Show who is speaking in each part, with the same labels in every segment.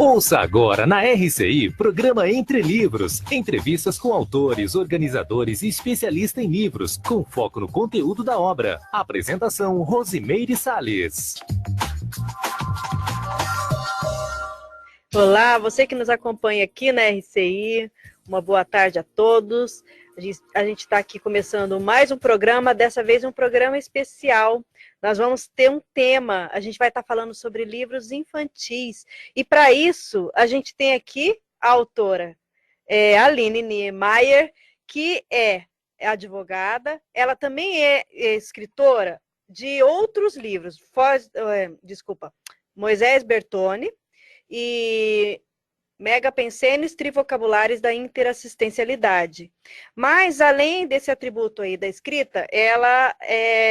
Speaker 1: Ouça agora na RCI, programa Entre Livros. Entrevistas com autores, organizadores e especialistas em livros, com foco no conteúdo da obra. Apresentação, Rosimeire Salles.
Speaker 2: Olá, você que nos acompanha aqui na RCI, uma boa tarde a todos. A gente está aqui começando mais um programa, dessa vez um programa especial. Nós vamos ter um tema, a gente vai estar falando sobre livros infantis. E para isso, a gente tem aqui a autora, Aline Niemeyer, que é advogada, ela também é escritora de outros livros, Moisés Bertone e Mega Pensenes Trivocabulares da Interassistencialidade. Mas, além desse atributo aí da escrita, ela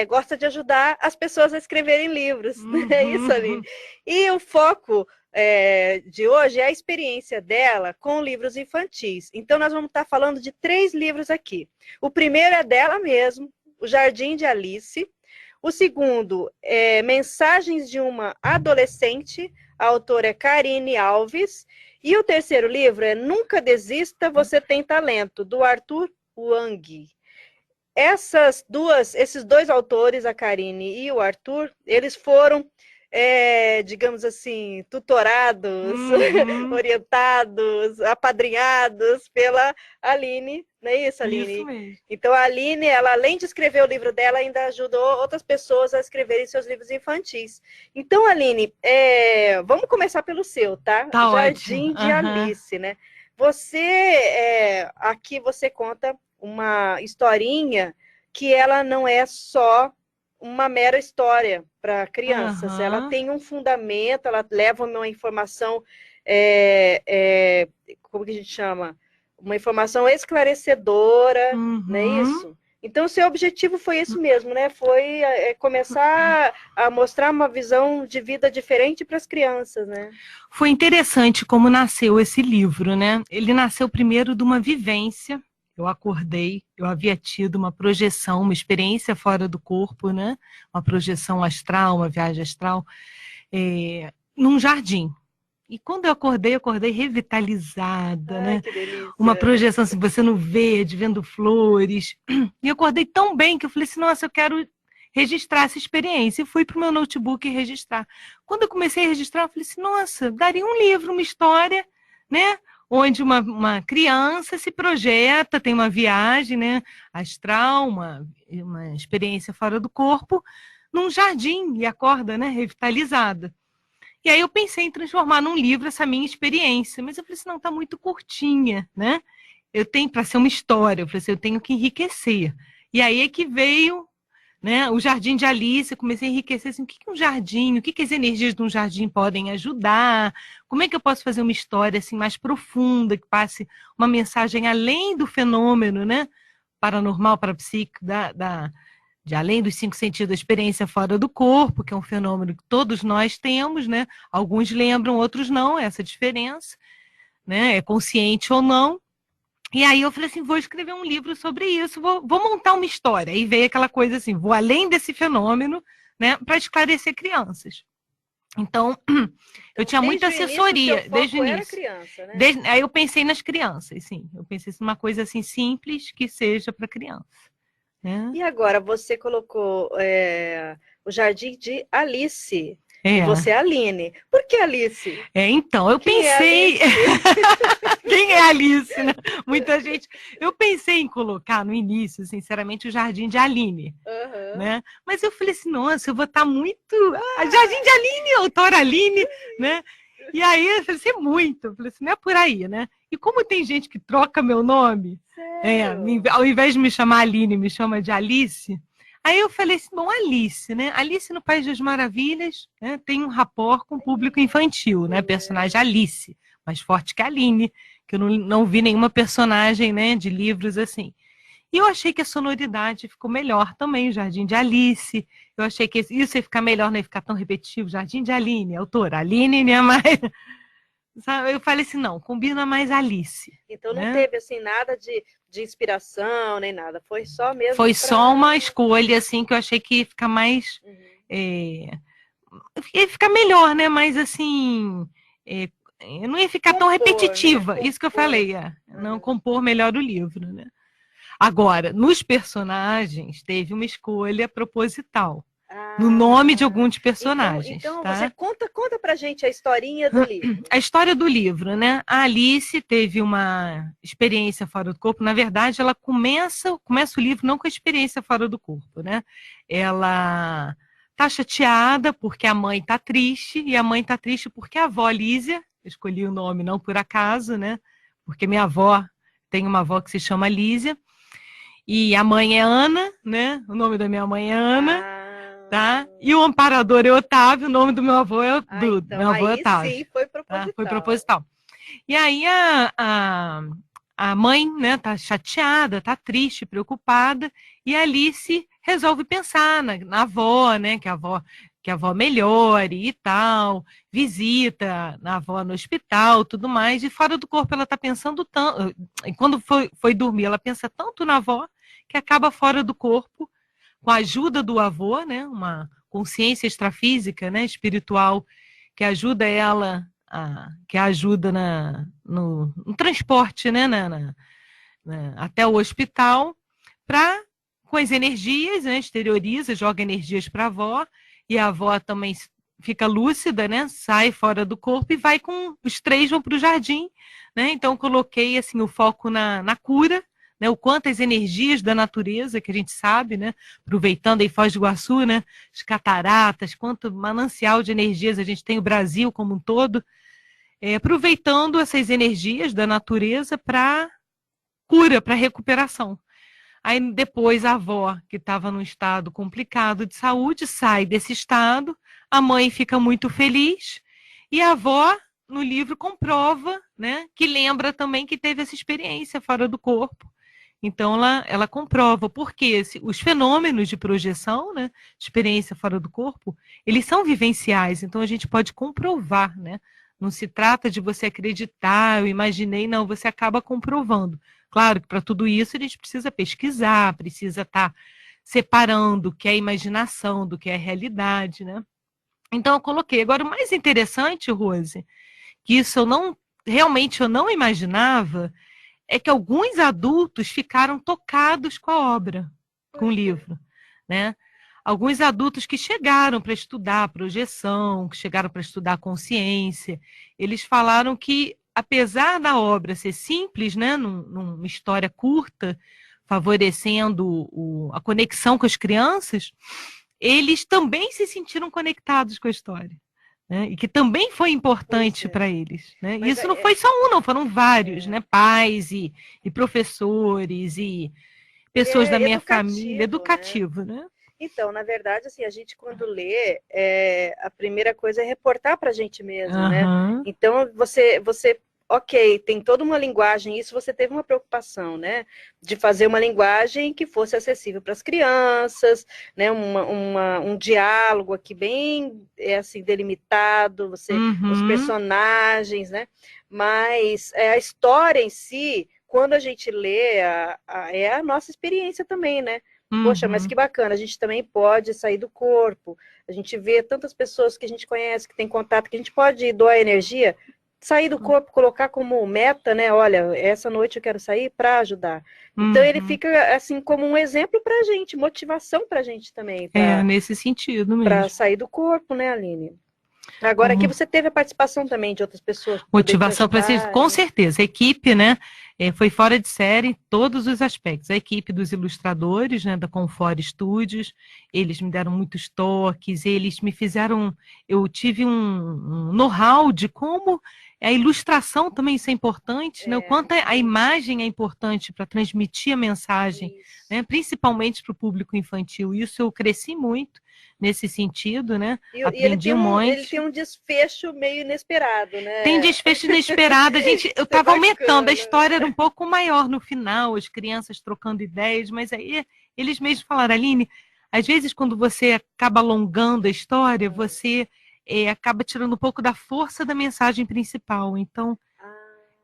Speaker 2: gosta de ajudar as pessoas a escreverem livros. É isso, Aline. E o foco de hoje é a experiência dela com livros infantis. Então, nós vamos estar falando de 3 livros aqui. O primeiro é dela mesmo, O Jardim de Alice. O segundo é Mensagens de uma Adolescente. A autora é Karine Alves. E o terceiro livro é Nunca Desista, Você Tem Talento, do Arthur Wang. Esses dois autores, a Karine e o Arthur, eles foram, digamos assim, tutorados, orientados, apadrinhados pela Aline. Não é isso, Aline?
Speaker 3: Isso mesmo.
Speaker 2: Então, a Aline, ela, além de escrever o livro dela, ainda ajudou outras pessoas a escreverem seus livros infantis. Então, Aline, vamos começar pelo seu, tá?
Speaker 3: Tá
Speaker 2: Jardim
Speaker 3: ótimo.
Speaker 2: de Alice, né? Você, aqui você conta uma historinha que ela não é só uma mera história para crianças. Ela tem um fundamento, ela leva uma informação, como que a gente chama? Uma informação esclarecedora, não é isso? Então, o seu objetivo foi esse mesmo, né? Foi começar a mostrar uma visão de vida diferente para as crianças, né?
Speaker 3: Foi interessante como nasceu esse livro, né? Ele nasceu primeiro de uma vivência. Eu acordei, eu havia tido uma projeção, uma experiência fora do corpo, né? Uma projeção astral, uma viagem astral, num jardim. E quando eu acordei revitalizada, né?
Speaker 2: Que delícia.
Speaker 3: Uma projeção assim, você no verde, vendo flores. E eu acordei tão bem que eu falei assim, nossa, eu quero registrar essa experiência. E fui para o meu notebook registrar. Quando eu comecei a registrar, eu falei assim, nossa, daria um livro, uma história, né? Onde uma criança se projeta, tem uma viagem, né? Astral, uma experiência fora do corpo, num jardim, e acorda, né? Revitalizada. E aí eu pensei em transformar num livro essa minha experiência, mas eu falei assim, não, tá muito curtinha, né? Eu tenho, para ser uma história, eu falei assim, eu tenho que enriquecer. E aí é que veio, né, o Jardim de Alice, eu comecei a enriquecer, assim, o que é um jardim, o que as energias de um jardim podem ajudar, como é que eu posso fazer uma história assim, mais profunda, que passe uma mensagem além do fenômeno, né, paranormal, parapsíquico, de além dos 5 sentidos, da experiência fora do corpo, que é um fenômeno que todos nós temos, né? Alguns lembram, outros não, essa diferença, né? É consciente ou não. E aí eu falei assim, vou escrever um livro sobre isso, vou montar uma história. E veio aquela coisa assim, vou além desse fenômeno, né? Para esclarecer crianças. Então, eu tinha muita assessoria desde o início.
Speaker 2: Criança, né?
Speaker 3: Aí eu pensei nas crianças, sim. Eu pensei em uma coisa assim simples que seja para criança.
Speaker 2: E agora, você colocou o Jardim de Alice.
Speaker 3: E
Speaker 2: você é Aline. Por que Alice?
Speaker 3: Então, eu pensei... Quem é Alice, né? Muita gente... Eu pensei em colocar no início, sinceramente, o Jardim de Aline. Né? Mas eu falei assim, nossa, eu vou estar muito... Jardim de Aline, autora Aline, né? E aí, eu falei assim, muito. Eu falei assim, não é por aí, né? E como tem gente que troca meu nome, ao invés de me chamar Aline, me chama de Alice, aí eu falei assim, bom, Alice, né? Alice no País das Maravilhas, né, tem um rapport com o público infantil, né? Personagem Alice, mais forte que a Aline, que eu não vi nenhuma personagem, né, de livros assim. E eu achei que a sonoridade ficou melhor também, o Jardim de Alice. Eu achei que isso ia ficar melhor, não ia ficar tão repetitivo. Jardim de Aline, autora Aline Niemeyer. Eu falei assim, não, combina mais Alice.
Speaker 2: Então não teve assim nada de inspiração, nem nada. Foi só mesmo.
Speaker 3: Foi só uma escolha, assim, que eu achei que ia ficar mais. Ia ficar melhor, né? Mais assim. não ia ficar tão repetitiva.
Speaker 2: Né?
Speaker 3: Isso que eu falei, não compor melhor o livro, né? Agora, nos personagens, teve uma escolha proposital. No nome de alguns personagens.
Speaker 2: Então
Speaker 3: tá?
Speaker 2: você conta pra gente a historinha do livro.
Speaker 3: A história do livro, né? A Alice teve uma experiência fora do corpo. Na verdade, ela começa o livro não com a experiência fora do corpo, né? Ela tá chateada porque a mãe tá triste, e a mãe tá triste porque a avó Lísia, eu escolhi o nome não por acaso, né? Porque minha avó, tem uma avó que se chama Lísia, e a mãe é Ana, né? O nome da minha mãe é Ana. Tá? E o amparador é Otávio, o nome do meu avô é
Speaker 2: então,
Speaker 3: meu avô é Otávio.
Speaker 2: Sim, foi proposital.
Speaker 3: Tá? Foi proposital. E aí a mãe, né, tá chateada, tá triste, preocupada, e a Alice resolve pensar na avó, né, que a avó melhore e tal, visita a avó no hospital, tudo mais, e fora do corpo ela tá pensando tanto, e quando foi dormir, ela pensa tanto na avó, que acaba fora do corpo, com a ajuda do avô, né, uma consciência extrafísica, né, espiritual, que ajuda ela, que a ajuda no transporte, né, até o hospital, com as energias, né, exterioriza, joga energias para a avó, e a avó também fica lúcida, né, sai fora do corpo e os três vão para o jardim, né, então coloquei assim, o foco na cura, né, o quanto as energias da natureza, que a gente sabe, né, aproveitando aí Foz do Iguaçu, né, as cataratas, quanto manancial de energias a gente tem o Brasil como um todo, aproveitando essas energias da natureza para cura, para recuperação. Aí depois a avó, que estava num estado complicado de saúde, sai desse estado, a mãe fica muito feliz, e a avó, no livro, comprova, né, que lembra também que teve essa experiência fora do corpo. Então, ela comprova, porque os fenômenos de projeção, né, experiência fora do corpo, eles são vivenciais, então a gente pode comprovar, né? Não se trata de você acreditar, eu imaginei, não, você acaba comprovando. Claro que para tudo isso a gente precisa pesquisar, precisa estar separando o que é imaginação do que é realidade, né? Então eu coloquei. Agora, o mais interessante, Rose, que isso realmente eu não imaginava, é que alguns adultos ficaram tocados com a obra, com o livro, né? Alguns adultos que chegaram para estudar projeção, que chegaram para estudar consciência, eles falaram que, apesar da obra ser simples, né, numa história curta, favorecendo a conexão com as crianças, eles também se sentiram conectados com a história. Né? E que também foi importante para eles. Né? E isso não foi só um, não, foram vários, né? Pais e professores e pessoas da minha família, educativo, né?
Speaker 2: Então, na verdade, assim, a gente quando lê, a primeira coisa é reportar para a gente mesmo, né? Então, você ok, tem toda uma linguagem, isso você teve uma preocupação, né? De fazer uma linguagem que fosse acessível para as crianças, né? Um diálogo aqui bem assim, delimitado, os personagens, né? Mas a história em si, quando a gente lê, é a nossa experiência também, né? Poxa, mas que bacana, a gente também pode sair do corpo, a gente vê tantas pessoas que a gente conhece, que tem contato, que a gente pode doar energia, sair do corpo, colocar como meta, né? Olha, essa noite eu quero sair para ajudar. Então ele fica assim como um exemplo para a gente, motivação para a gente também.
Speaker 3: Nesse sentido mesmo.
Speaker 2: Para sair do corpo, né, Aline? Agora aqui você teve a participação também de outras pessoas.
Speaker 3: Motivação para vocês, com certeza. A equipe, né, foi fora de série em todos os aspectos. A equipe dos ilustradores, né, da Confort Studios, eles me deram muitos toques, eles me fizeram... Eu tive um know-how de como a ilustração também isso é importante, né? O quanto a imagem é importante para transmitir a mensagem, né? Principalmente para o público infantil. Isso eu cresci muito nesse sentido, né? Aprendi um monte.
Speaker 2: Ele tem um desfecho meio inesperado, né?
Speaker 3: Tem desfecho inesperado. Eu estava aumentando, a história era um pouco maior no final, as crianças trocando ideias, mas aí eles mesmos falaram, Aline, às vezes quando você acaba alongando a história, você acaba tirando um pouco da força da mensagem principal. Então,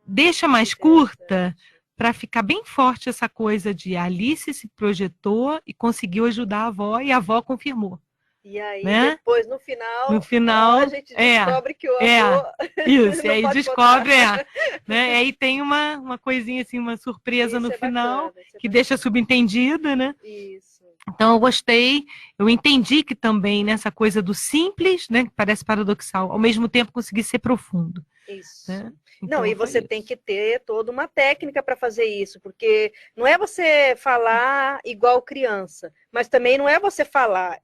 Speaker 3: deixa mais curta para ficar bem forte essa coisa de Alice se projetou e conseguiu ajudar a avó, e a avó confirmou.
Speaker 2: E aí,
Speaker 3: né?
Speaker 2: depois, no final, a gente descobre que o avô...
Speaker 3: Isso, e aí descobre, né? E aí tem uma coisinha assim, uma surpresa
Speaker 2: Isso
Speaker 3: no
Speaker 2: é
Speaker 3: final,
Speaker 2: bacana, isso é
Speaker 3: que
Speaker 2: bacana.
Speaker 3: deixa subentendido, né?
Speaker 2: Isso.
Speaker 3: Então, eu gostei, eu entendi que também nessa coisa do simples, né, que parece paradoxal, ao mesmo tempo conseguir ser profundo.
Speaker 2: Isso.
Speaker 3: Né?
Speaker 2: Não,
Speaker 3: Então,
Speaker 2: e você
Speaker 3: foi
Speaker 2: tem
Speaker 3: isso.
Speaker 2: que ter toda uma técnica para fazer isso, porque não é você falar igual criança, mas também não é você falar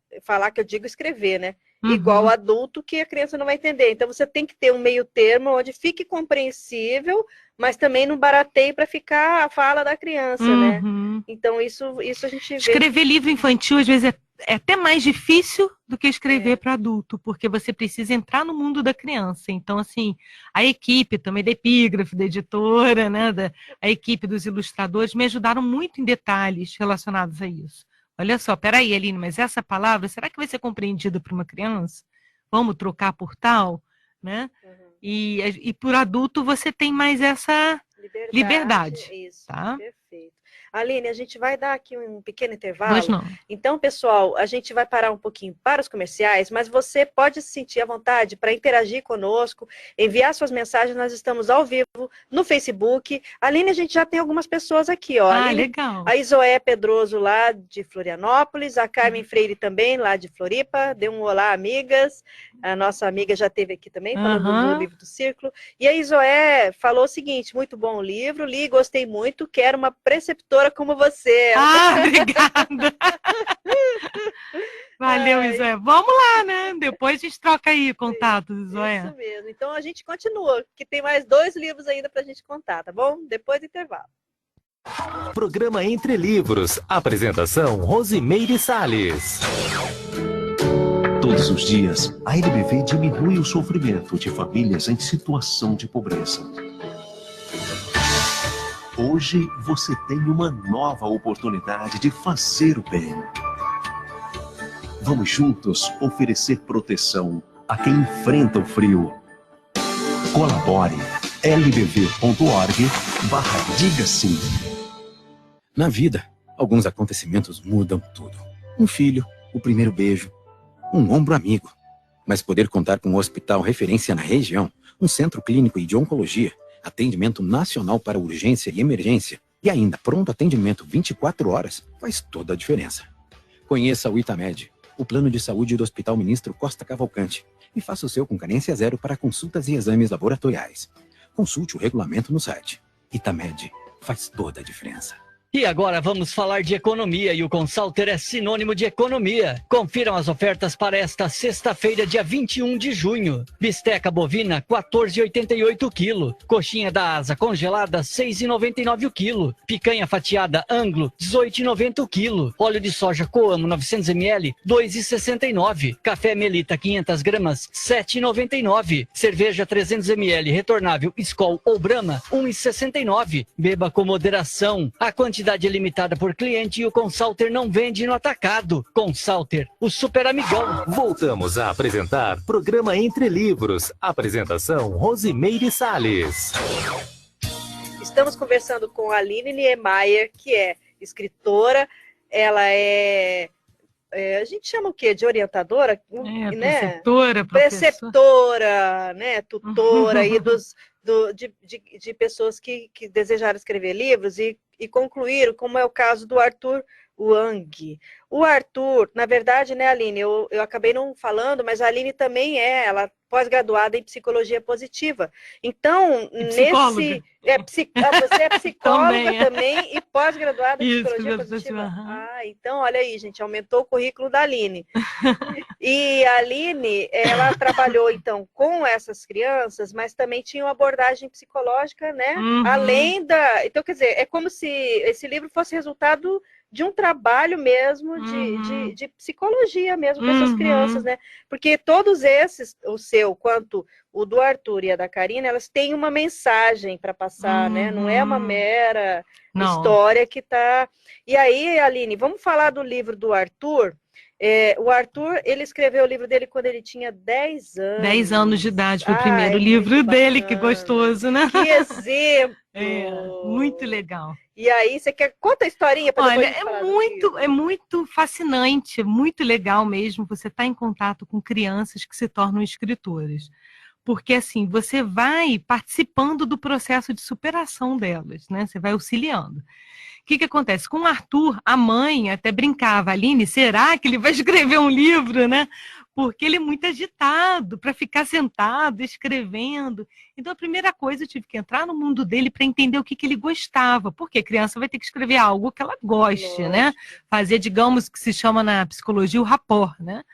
Speaker 2: que eu digo escrever, né? Igual adulto que a criança não vai entender. Então você tem que ter um meio termo onde fique compreensível, mas também não barateie para ficar a fala da criança, né? Então isso a gente vê.
Speaker 3: Escrever livro infantil às vezes é até mais difícil do que escrever para adulto, porque você precisa entrar no mundo da criança. Então, assim, a equipe também da Epígrafe, da editora, né, a equipe dos ilustradores me ajudaram muito em detalhes relacionados a isso. Olha só, peraí, Aline, mas essa palavra, será que vai ser compreendida por uma criança? Vamos trocar por tal? Né? E por adulto você tem mais essa liberdade.
Speaker 2: Isso,
Speaker 3: tá?
Speaker 2: Perfeito. Aline, a gente vai dar aqui um pequeno intervalo.
Speaker 3: Pois não.
Speaker 2: Então, pessoal, a gente vai parar um pouquinho para os comerciais, mas você pode se sentir à vontade para interagir conosco, enviar suas mensagens. Nós estamos ao vivo no Facebook. Aline, a gente já tem algumas pessoas aqui, ó. Aline,
Speaker 3: legal.
Speaker 2: A Isoé Pedroso, lá de Florianópolis, a Carmen Freire também, lá de Floripa. Dê um olá, amigas. A nossa amiga já esteve aqui também, falando do livro do Círculo. E a Isoé falou o seguinte: muito bom o livro, li e gostei muito, quero uma preceptora como você.
Speaker 3: Obrigada. Valeu, Isoé. Vamos lá, né? Depois a gente troca aí contatos, Isoé.
Speaker 2: Isso mesmo. Então a gente continua, que tem mais 2 livros ainda para a gente contar, tá bom? Depois do intervalo.
Speaker 1: Programa Entre Livros. Apresentação Rosimeire Salles.
Speaker 4: Todos os dias, a LBV diminui o sofrimento de famílias em situação de pobreza. Hoje você tem uma nova oportunidade de fazer o bem. Vamos juntos oferecer proteção a quem enfrenta o frio. Colabore lbv.org/diga sim.
Speaker 5: Na vida, alguns acontecimentos mudam tudo. Um filho, o primeiro beijo, um ombro amigo. Mas poder contar com um hospital referência na região, um centro clínico e de oncologia, atendimento nacional para urgência e emergência e ainda pronto atendimento 24 horas faz toda a diferença. Conheça o Itamed, o plano de saúde do Hospital Ministro Costa Cavalcante, e faça o seu com carência zero para consultas e exames laboratoriais. Consulte o regulamento no site. Itamed faz toda a diferença.
Speaker 6: E agora vamos falar de economia, e o Consalter é sinônimo de economia. Confiram as ofertas para esta sexta-feira, dia 21 de junho. Bisteca bovina, 14,88 kg. Coxinha da asa congelada, 6,99 kg. Picanha fatiada Anglo, 18,90 kg. Óleo de soja Coamo, 900 ml, 2,69. Café Melita, 500 gramas, 7,99. Cerveja 300 ml, retornável Skol ou Brahma, 1,69. Beba com moderação. A quantidade é limitada por cliente e o Consalter não vende no atacado. Consalter, o super amigão.
Speaker 1: Voltamos a apresentar Programa Entre Livros. Apresentação Rosimeire Salles.
Speaker 2: Estamos conversando com a Aline Niemeyer, que é escritora. Ela a gente chama o quê? De orientadora? Né? Preceptora, né? Tutora aí de pessoas que desejaram escrever livros e concluíram, como é o caso do Arthur Wang. O Arthur, na verdade, né, Aline, eu acabei não falando, mas a Aline também ela pós-graduada em psicologia positiva. Então, você é psicóloga também e psicóloga em psicologia positiva. Então, olha aí, gente, aumentou o currículo da Aline. E a Aline, ela trabalhou, então, com essas crianças, mas também tinha uma abordagem psicológica, né? Além Então, quer dizer, é como se esse livro fosse resultado de um trabalho mesmo de psicologia mesmo com essas crianças, né? Porque todos esses, o seu quanto o do Arthur e a da Karina, elas têm uma mensagem para passar, né? Não é uma mera história que tá... E aí, Aline, vamos falar do livro do Arthur. O Arthur, ele escreveu o livro dele quando ele tinha 10 anos.
Speaker 3: 10 anos de idade, foi o primeiro
Speaker 2: é
Speaker 3: livro
Speaker 2: muito
Speaker 3: dele, que
Speaker 2: bacana.
Speaker 3: gostoso, né?
Speaker 2: Que exemplo!
Speaker 3: Muito legal.
Speaker 2: E aí, você quer... Conta a historinha para depois
Speaker 3: Olha,
Speaker 2: a gente falar do livro.
Speaker 3: é muito fascinante, é muito legal mesmo você estar em contato com crianças que se tornam escritoras. Porque, assim, você vai participando do processo de superação delas, né? Você vai auxiliando. O que acontece? Com o Arthur, a mãe até brincava, Aline, será que ele vai escrever um livro, né? Porque ele é muito agitado para ficar sentado, escrevendo. Então, a primeira coisa, eu tive que entrar no mundo dele para entender o que ele gostava. Porque a criança vai ter que escrever algo que ela goste, né? Fazer, digamos, que se chama na psicologia o rapport, né?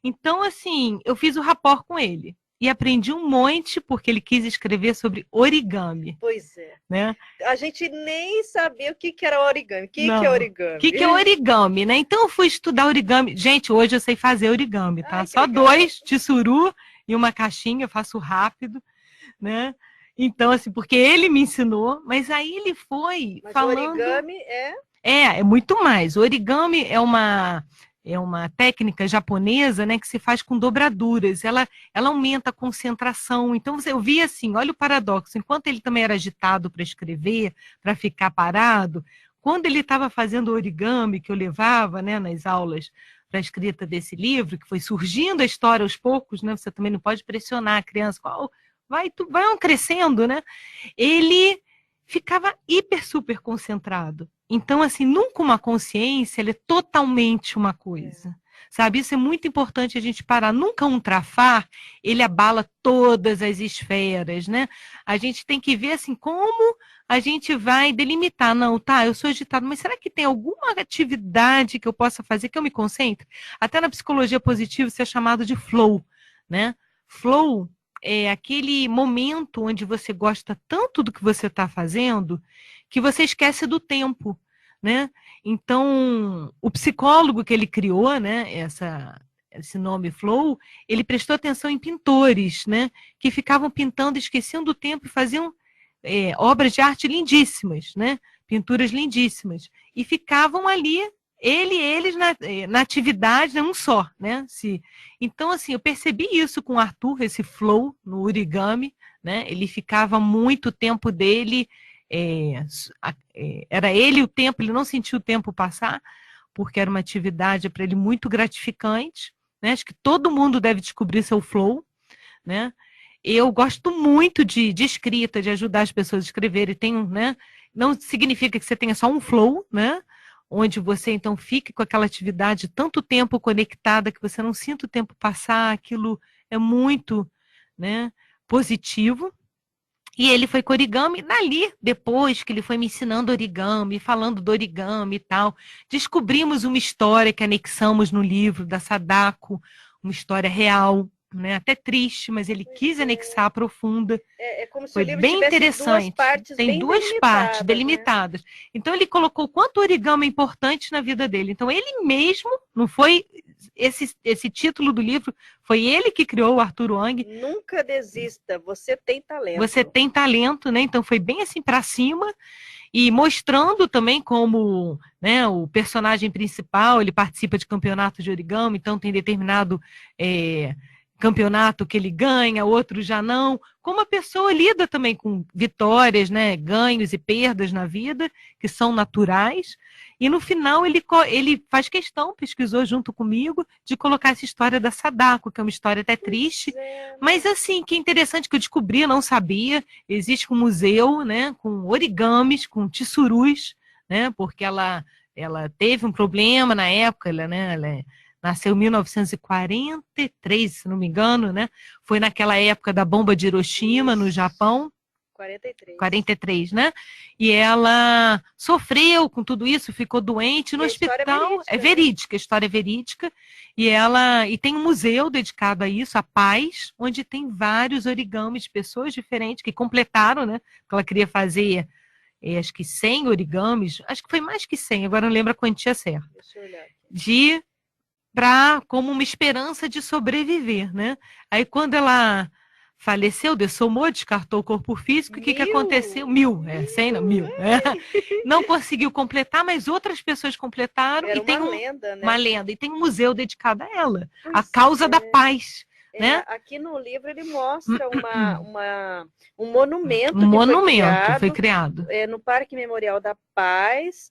Speaker 3: Então, assim, eu fiz o rapport com ele. E aprendi um monte, porque ele quis escrever sobre origami.
Speaker 2: Pois é.
Speaker 3: Né?
Speaker 2: A gente nem sabia o que era origami. O que é origami?
Speaker 3: O que é origami, né? Então eu fui estudar origami. Gente, hoje eu sei fazer origami, tá? Só
Speaker 2: legal.
Speaker 3: 2 tissuru e uma caixinha, eu faço rápido, né? Então, assim, porque ele me ensinou, mas aí ele foi
Speaker 2: Mas
Speaker 3: falando...
Speaker 2: o origami
Speaker 3: É muito mais. O origami é uma técnica japonesa, né, que se faz com dobraduras. Ela aumenta a concentração. Então, eu vi assim, olha o paradoxo. Enquanto ele também era agitado para escrever, para ficar parado, quando ele estava fazendo origami, que eu levava, né, nas aulas para a escrita desse livro, que foi surgindo a história aos poucos, né, você também não pode pressionar a criança, vai crescendo, né? Ele ficava hiper, super concentrado. Então, assim, nunca uma consciência, ela é totalmente uma coisa. Sabe? Isso é muito importante a gente parar. Nunca um trafar, ele abala todas as esferas, né? A gente tem que ver, assim, como a gente vai delimitar. Não, tá, eu sou agitado, mas será que tem alguma atividade que eu possa fazer que eu me concentre? Até na psicologia positiva isso é chamado de flow, né? Flow é aquele momento onde você gosta tanto do que você está fazendo que você esquece do tempo, né? Então, o psicólogo que ele criou, né, esse nome Flow, ele prestou atenção em pintores, né, que ficavam pintando, esqueciam do tempo e faziam obras de arte lindíssimas, né, pinturas lindíssimas, e ficavam ali eles na atividade, né, um só, né? Então, assim, eu percebi isso com o Arthur, esse flow no origami, né? Ele ficava muito tempo dele, era ele o tempo, ele não sentia o tempo passar, porque era uma atividade para ele muito gratificante, né? Acho que todo mundo deve descobrir seu flow, né? Eu gosto muito de escrita, de ajudar as pessoas a escreverem, né? Não significa que você tenha só um flow, né? Onde você, então, fique com aquela atividade tanto tempo conectada que você não sinta o tempo passar, aquilo é muito, né, positivo. E ele foi com origami, dali, depois que ele foi me ensinando origami, falando do origami e tal, descobrimos uma história que anexamos no livro da Sadako, uma história real, né, até triste, mas ele quis anexar profunda.
Speaker 2: É como se
Speaker 3: foi
Speaker 2: o livro
Speaker 3: bem
Speaker 2: tivesse
Speaker 3: interessante.
Speaker 2: Duas partes
Speaker 3: tem
Speaker 2: bem
Speaker 3: duas partes
Speaker 2: delimitadas.
Speaker 3: Né? Então ele colocou quanto origami é importante na vida dele. Então ele mesmo, não foi esse título do livro, foi ele que criou, o Arthur Wang.
Speaker 2: Nunca desista, você tem talento.
Speaker 3: Você tem talento, né? Então foi bem assim para cima. E mostrando também como, né, o personagem principal, ele participa de campeonato de origami, então tem determinado campeonato que ele ganha, outro já não. Como a pessoa lida também com vitórias, né, ganhos e perdas na vida, que são naturais. E no final ele faz questão, pesquisou junto comigo, de colocar essa história da Sadako, que é uma história até triste. Mas assim, que interessante que eu descobri, eu não sabia. Existe um museu, né, com origamis, com tissurus, né, porque ela teve um problema na época, ela nasceu em 1943, se não me engano, né? Foi naquela época da bomba de Hiroshima, no Japão. 43, né? E ela sofreu com tudo isso, ficou doente no hospital. É verídica, a história é verídica. E tem um museu dedicado a isso, a Paz, onde tem vários origamis de pessoas diferentes que completaram, né? Porque ela queria fazer, acho que 100 origamis, acho que foi mais que 100, agora não lembro a quantia certa.
Speaker 2: Deixa eu olhar.
Speaker 3: Como uma esperança de sobreviver, né? Aí quando ela faleceu, dessomou, descartou o corpo físico. O que aconteceu? 1000, 100 não, 1000. Não conseguiu completar, mas outras pessoas completaram.
Speaker 2: Era
Speaker 3: e tem
Speaker 2: uma lenda, né?
Speaker 3: uma lenda. E tem um museu dedicado a ela,
Speaker 2: Pois
Speaker 3: a causa da paz. Né?
Speaker 2: Aqui no livro ele mostra um monumento
Speaker 3: que foi criado.
Speaker 2: No Parque Memorial da Paz.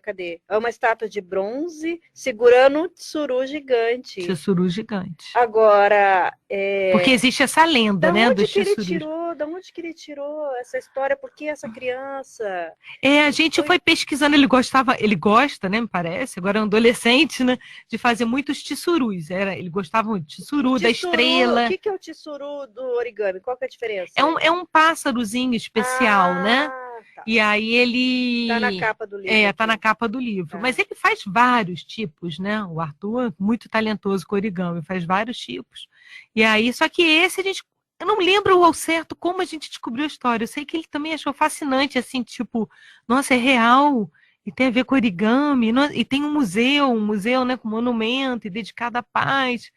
Speaker 2: Cadê? É uma estátua de bronze segurando um tsuru gigante.
Speaker 3: Tsuru gigante.
Speaker 2: Agora,
Speaker 3: porque existe essa lenda, né?
Speaker 2: Da onde que ele tirou essa história? Por que essa criança?
Speaker 3: A gente foi pesquisando, ele gosta, né? Me parece, agora é um adolescente, né? De fazer muitos tissurus. Ele gostava muito de tissuru, da estrela.
Speaker 2: O que é o tissuru do origami? Qual que é a diferença?
Speaker 3: É um pássarozinho especial, né? Tá. E aí ele...
Speaker 2: Tá na capa do livro.
Speaker 3: Tá na capa do livro. Tá. Mas ele faz vários tipos, né? O Arthur é muito talentoso com origami, faz vários tipos. E aí, só que esse eu não lembro ao certo como a gente descobriu a história. Eu sei que ele também achou fascinante, assim, tipo, nossa, é real, e tem a ver com origami, e tem um museu, né, com monumento, e dedicado à paz.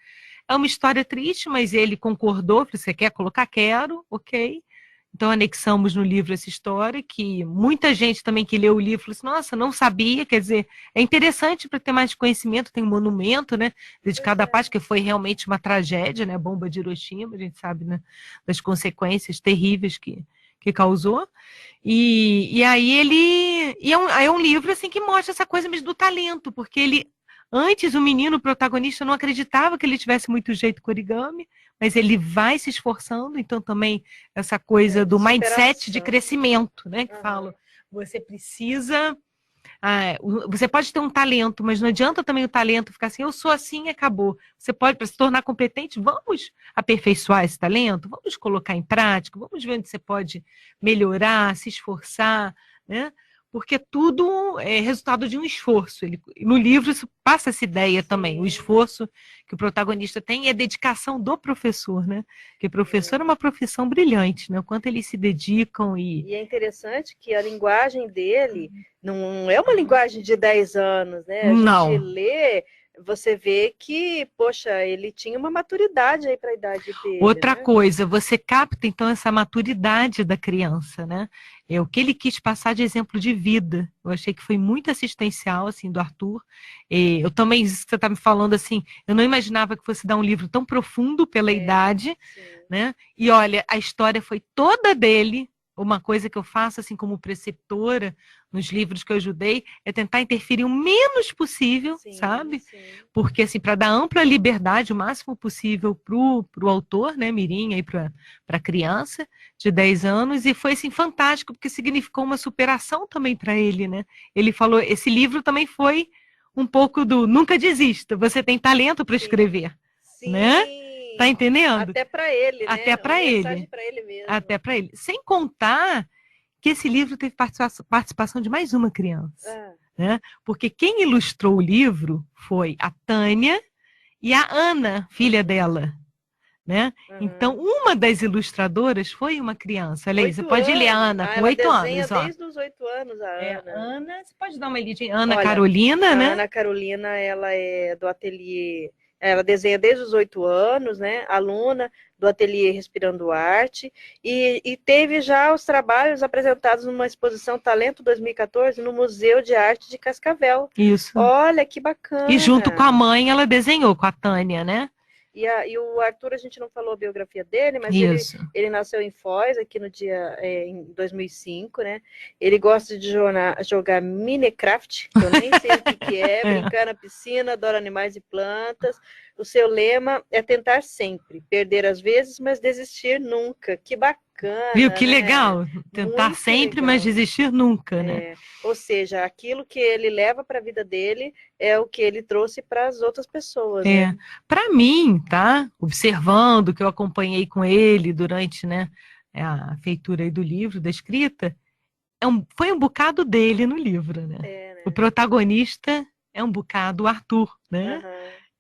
Speaker 3: É uma história triste, mas ele concordou, falou, você quer colocar? Quero, ok. Então, anexamos no livro essa história, que muita gente também que leu o livro falou assim, nossa, não sabia, quer dizer, é interessante para ter mais conhecimento, tem um monumento, né, dedicado à paz, que foi realmente uma tragédia, né, a bomba de Hiroshima, a gente sabe, né, das consequências terríveis que causou, e aí é um livro, assim, que mostra essa coisa mesmo do talento, porque antes o menino, o protagonista, não acreditava que ele tivesse muito jeito com origami, mas ele vai se esforçando, então também essa coisa do mindset de crescimento, né? Que fala, você precisa... você pode ter um talento, mas não adianta também o talento ficar assim, eu sou assim e acabou. Você pode, para se tornar competente, vamos aperfeiçoar esse talento, vamos colocar em prática, vamos ver onde você pode melhorar, se esforçar, né? Porque tudo é resultado de um esforço. No livro isso passa essa ideia também, o esforço que o protagonista tem e a dedicação do professor, né? Porque professor é uma profissão brilhante, né? O quanto eles se dedicam E
Speaker 2: é interessante que a linguagem dele não é uma linguagem de 10 anos, né? A gente lê, você vê que, poxa, ele tinha uma maturidade aí para a idade dele.
Speaker 3: Outra
Speaker 2: né?
Speaker 3: coisa, você capta então essa maturidade da criança, né? O que ele quis passar de exemplo de vida. Eu achei que foi muito assistencial, assim, do Arthur. Eu também, você está me falando assim, eu não imaginava que fosse dar um livro tão profundo pela idade, né? E olha, a história foi toda dele. Uma coisa que eu faço, assim, como preceptora, nos livros que eu ajudei, é tentar interferir o menos possível, sabe? Sim. Porque, assim, para dar ampla liberdade, o máximo possível pro autor, né, mirim, aí para a criança de 10 anos, e foi, assim, fantástico, porque significou uma superação também para ele, né? Ele falou, esse livro também foi um pouco do nunca desista, você tem talento para escrever, né? Tá entendendo?
Speaker 2: Até para ele, né?
Speaker 3: Até para ele.
Speaker 2: Pra ele mesmo.
Speaker 3: Até para ele. Sem contar que esse livro teve participação de mais uma criança. Né? Porque quem ilustrou o livro foi a Tânia e a Ana, filha dela. Né? Então, uma das ilustradoras foi uma criança. Olha aí, você pode ler a Ana, com 8 anos.
Speaker 2: Desde os 8 anos, a Ana.
Speaker 3: Ana, você pode dar uma lidinha. Ana Carolina, né?
Speaker 2: Ana Carolina, ela é do ateliê... Ela desenha desde os 8 anos, né? Aluna do ateliê Respirando Arte, e teve já os trabalhos apresentados numa exposição Talento 2014 no Museu de Arte de Cascavel.
Speaker 3: Isso.
Speaker 2: Olha, que bacana.
Speaker 3: E junto com a mãe, ela desenhou, com a Tânia, né?
Speaker 2: E o Arthur, a gente não falou a biografia dele, mas ele nasceu em Foz, aqui no em 2005, né? Ele gosta de jogar Minecraft, que eu nem sei o que é, brincar na piscina, adora animais e plantas. O seu lema é tentar sempre, perder às vezes, mas desistir nunca. Que bacana.
Speaker 3: Viu, que
Speaker 2: né?
Speaker 3: legal. Tentar muito sempre, legal. Mas desistir nunca, né?
Speaker 2: Ou seja, aquilo que ele leva para a vida dele é o que ele trouxe para as outras pessoas. Né?
Speaker 3: Para mim, tá? Observando o que eu acompanhei com ele durante, né, a feitura aí do livro, da escrita, foi um bocado dele no livro, né?
Speaker 2: Né?
Speaker 3: O protagonista é um bocado o Arthur, né?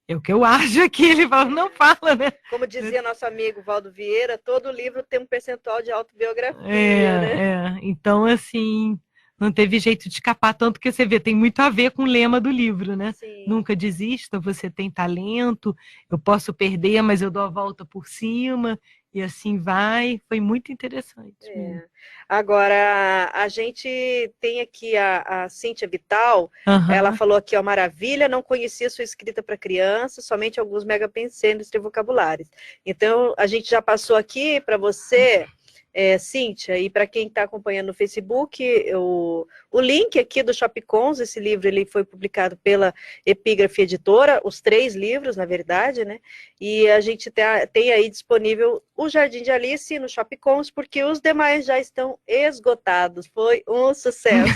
Speaker 3: É o que eu acho aqui, ele fala, não fala, né?
Speaker 2: Como dizia nosso amigo Valdo Vieira, todo livro tem um percentual de autobiografia, né?
Speaker 3: Então, assim, não teve jeito de escapar, tanto que você vê, tem muito a ver com o lema do livro, né?
Speaker 2: Sim.
Speaker 3: Nunca desista, você tem talento, eu posso perder, mas eu dou a volta por cima, e assim vai. Foi muito interessante.
Speaker 2: Agora, a gente tem aqui a Cíntia Vital,
Speaker 3: Uhum.
Speaker 2: ela falou aqui, ó, maravilha, não conhecia sua escrita para criança, somente alguns megapensênios e vocabulários. Então, a gente já passou aqui para você, Cíntia, e para quem está acompanhando no Facebook, o link aqui do Shopicons, esse livro ele foi publicado pela Epígrafe Editora, os 3 livros, na verdade, né? E a gente tem aí disponível o Jardim de Alice no Shopicons, porque os demais já estão esgotados. Foi um sucesso.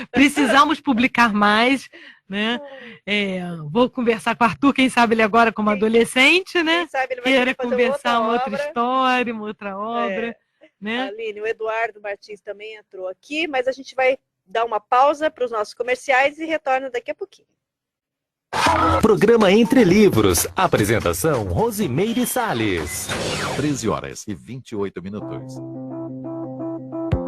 Speaker 3: Precisamos publicar mais, né? Vou conversar com o Arthur, quem sabe ele agora como adolescente, né?
Speaker 2: Quem sabe ele vai
Speaker 3: Queira
Speaker 2: fazer
Speaker 3: conversar uma
Speaker 2: obra.
Speaker 3: outra história, uma outra obra. Né?
Speaker 2: Aline, o Eduardo Martins também entrou aqui, mas a gente vai dar uma pausa para os nossos comerciais e retorna daqui a pouquinho.
Speaker 1: Programa Entre Livros. Apresentação Rosimeire Salles.
Speaker 7: 13h28.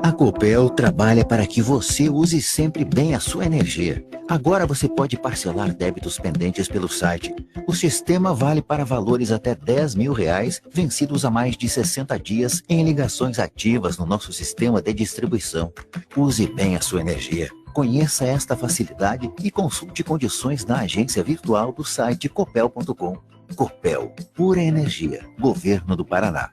Speaker 8: A Copel trabalha para que você use sempre bem a sua energia. Agora você pode parcelar débitos pendentes pelo site. O sistema vale para valores até R$10.000, vencidos há mais de 60 dias em ligações ativas no nosso sistema de distribuição. Use bem a sua energia. Conheça esta facilidade e consulte condições na agência virtual do site copel.com. Copel, pura energia. Governo do Paraná.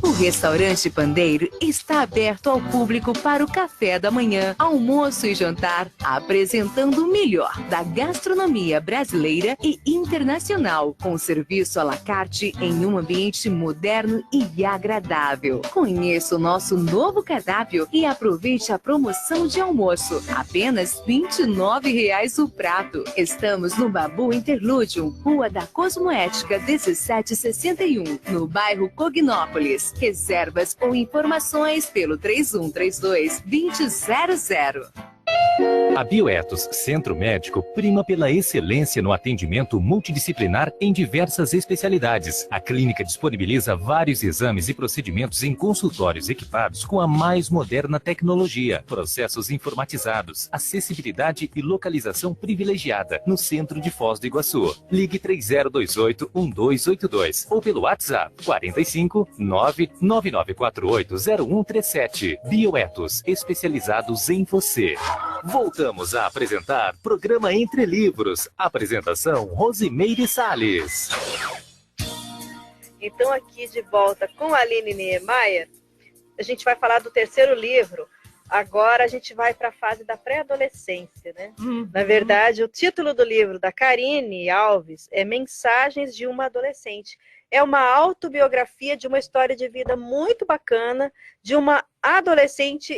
Speaker 9: O Restaurante Pandeiro está aberto ao público para o café da manhã, almoço e jantar, apresentando o melhor da gastronomia brasileira e internacional, com serviço à la carte em um ambiente moderno e agradável. Conheça o nosso novo cardápio e aproveite a promoção de almoço, apenas R$ 29,00 o prato. Estamos no Babu Interlúdio, Rua da Cosmoética 1761, no bairro Cognópolis. Reservas ou informações pelo 3132-2000.
Speaker 1: A Bioetos Centro Médico prima pela excelência no atendimento multidisciplinar em diversas especialidades. A clínica disponibiliza vários exames e procedimentos em consultórios equipados com a mais moderna tecnologia, processos informatizados, acessibilidade e localização privilegiada no centro de Foz do Iguaçu. Ligue 3028-1282 ou pelo WhatsApp 45 999480137. Bioetos, especializados em você. Voltamos a apresentar Programa Entre Livros. Apresentação Rosimeire Salles.
Speaker 2: Então, aqui de volta com a Aline Niemeyer, a gente vai falar do terceiro livro. Agora a gente vai para a fase da pré-adolescência, né? Na verdade, o título do livro da Karine Alves é Mensagens de uma Adolescente. É uma autobiografia de uma história de vida muito bacana, de uma adolescente,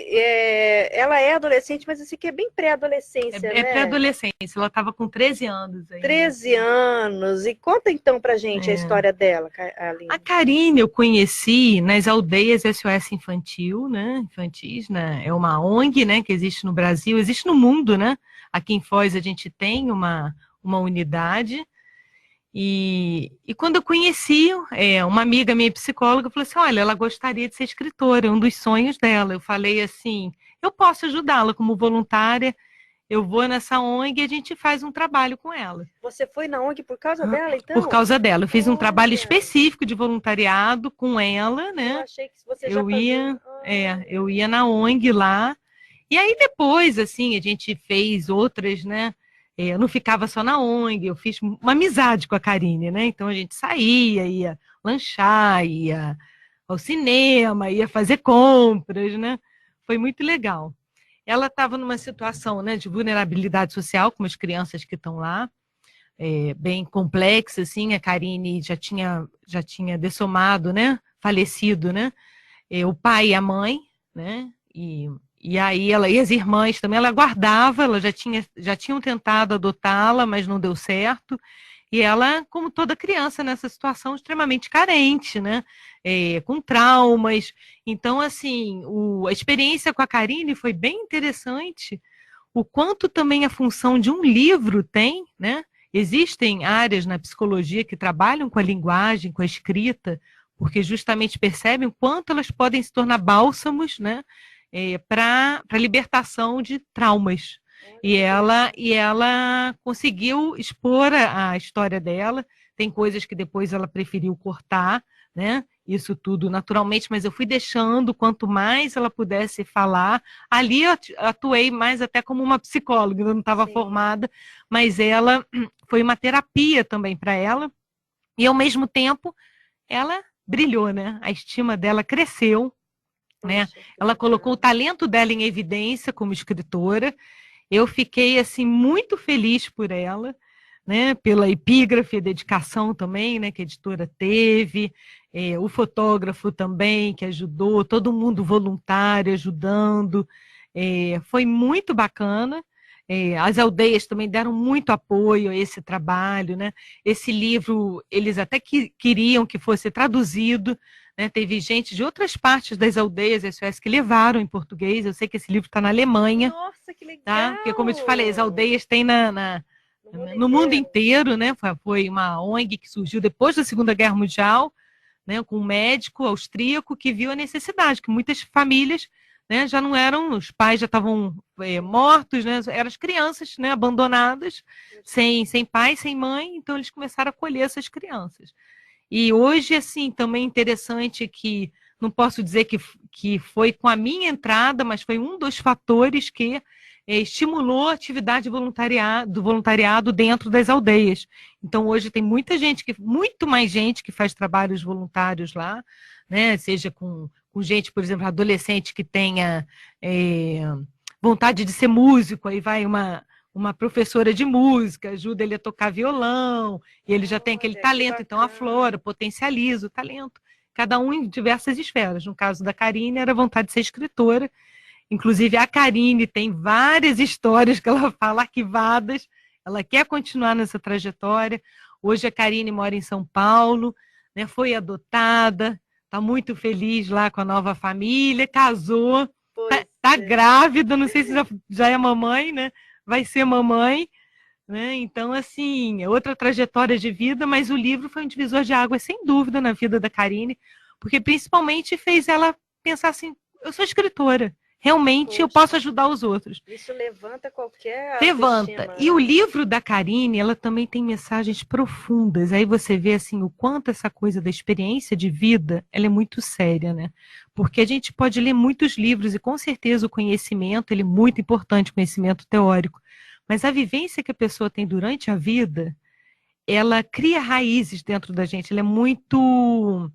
Speaker 2: ela é adolescente, mas isso aqui é bem pré-adolescência, né?
Speaker 3: É pré-adolescência, ela estava com 13 anos. Aí,
Speaker 2: 13 anos, e conta então pra gente a história dela, Aline.
Speaker 3: A Karine eu conheci nas aldeias SOS Infantil, né? Infantis, né? É uma ONG, né, que existe no Brasil, existe no mundo, né? Aqui em Foz a gente tem uma unidade. E quando eu conheci, uma amiga minha psicóloga falou assim, olha, ela gostaria de ser escritora, é um dos sonhos dela. Eu falei assim, eu posso ajudá-la como voluntária, eu vou nessa ONG e a gente faz um trabalho com ela.
Speaker 2: Você foi na ONG por causa dela, então?
Speaker 3: Por causa dela, eu fiz um trabalho específico de voluntariado com ela, né?
Speaker 2: Eu achei que você já fazia.
Speaker 3: Eu ia na ONG lá, e aí depois, assim, a gente fez outras, né? Eu não ficava só na ONG, eu fiz uma amizade com a Karine, né? Então a gente saía, ia lanchar, ia ao cinema, ia fazer compras, né? Foi muito legal. Ela estava numa situação, né, de vulnerabilidade social, como as crianças que estão lá, bem complexa, assim. A Karine já tinha dessomado, né? Falecido, né? O pai e a mãe, né? E aí ela e as irmãs também, ela guardava, ela já tinham tentado adotá-la, mas não deu certo. E ela, como toda criança nessa situação, extremamente carente, né? Com traumas. Então, assim, a experiência com a Karine foi bem interessante. O quanto também a função de um livro tem, né? Existem áreas na psicologia que trabalham com a linguagem, com a escrita, porque justamente percebem o quanto elas podem se tornar bálsamos, né? para libertação de traumas. E ela conseguiu expor a história dela. Tem coisas que depois ela preferiu cortar, né? Isso tudo naturalmente, mas eu fui deixando, quanto mais ela pudesse falar. Ali eu atuei mais até como uma psicóloga, eu não estava formada, mas ela foi uma terapia também para ela. E ao mesmo tempo, ela brilhou, né? A estima dela cresceu, né? Ela colocou o talento dela em evidência como escritora. Eu fiquei assim muito feliz por ela, né? Pela epígrafe, a dedicação também, né? Que a editora teve, o fotógrafo também que ajudou, todo mundo voluntário ajudando, foi muito bacana. As aldeias também deram muito apoio a esse trabalho, né? Esse livro, eles até queriam que fosse traduzido, né? Teve gente de outras partes das aldeias SOS que levaram em português. Eu sei que esse livro está na Alemanha.
Speaker 2: Nossa, que legal!
Speaker 3: Tá? Porque, como eu te falei, as aldeias têm no mundo inteiro, né? Foi uma ONG que surgiu depois da Segunda Guerra Mundial, né? Com um médico austríaco que viu a necessidade, que muitas famílias, né, já não eram, os pais já estavam mortos, né, eram as crianças, né, abandonadas, sem pai, sem mãe, então eles começaram a acolher essas crianças. E hoje, assim, também interessante que, não posso dizer que foi com a minha entrada, mas foi um dos fatores que estimulou a atividade do voluntariado dentro das aldeias. Então, hoje tem muita gente, muito mais gente que faz trabalhos voluntários lá, né, seja com gente, por exemplo, adolescente que tenha vontade de ser músico, aí vai uma professora de música, ajuda ele a tocar violão, e ele já tem aquele talento, então aflora, potencializa o talento, cada um em diversas esferas. No caso da Karine, era vontade de ser escritora, inclusive a Karine tem várias histórias que ela fala arquivadas, ela quer continuar nessa trajetória. Hoje a Karine mora em São Paulo, né, foi adotada, está muito feliz lá com a nova família, casou, está grávida, não sei se já é mamãe, né? Vai ser mamãe, né? Então, assim, é outra trajetória de vida, mas o livro foi um divisor de águas, sem dúvida, na vida da Karine, porque principalmente fez ela pensar assim, eu sou escritora, realmente eu posso ajudar os outros.
Speaker 2: Isso levanta qualquer
Speaker 3: Levanta.
Speaker 2: autoestima.
Speaker 3: E o livro da Karine, ela também tem mensagens profundas. Aí você vê assim o quanto essa coisa da experiência de vida, ela é muito séria, né? Porque a gente pode ler muitos livros e com certeza o conhecimento, ele é muito importante, conhecimento teórico. Mas a vivência que a pessoa tem durante a vida, ela cria raízes dentro da gente. Ela é muito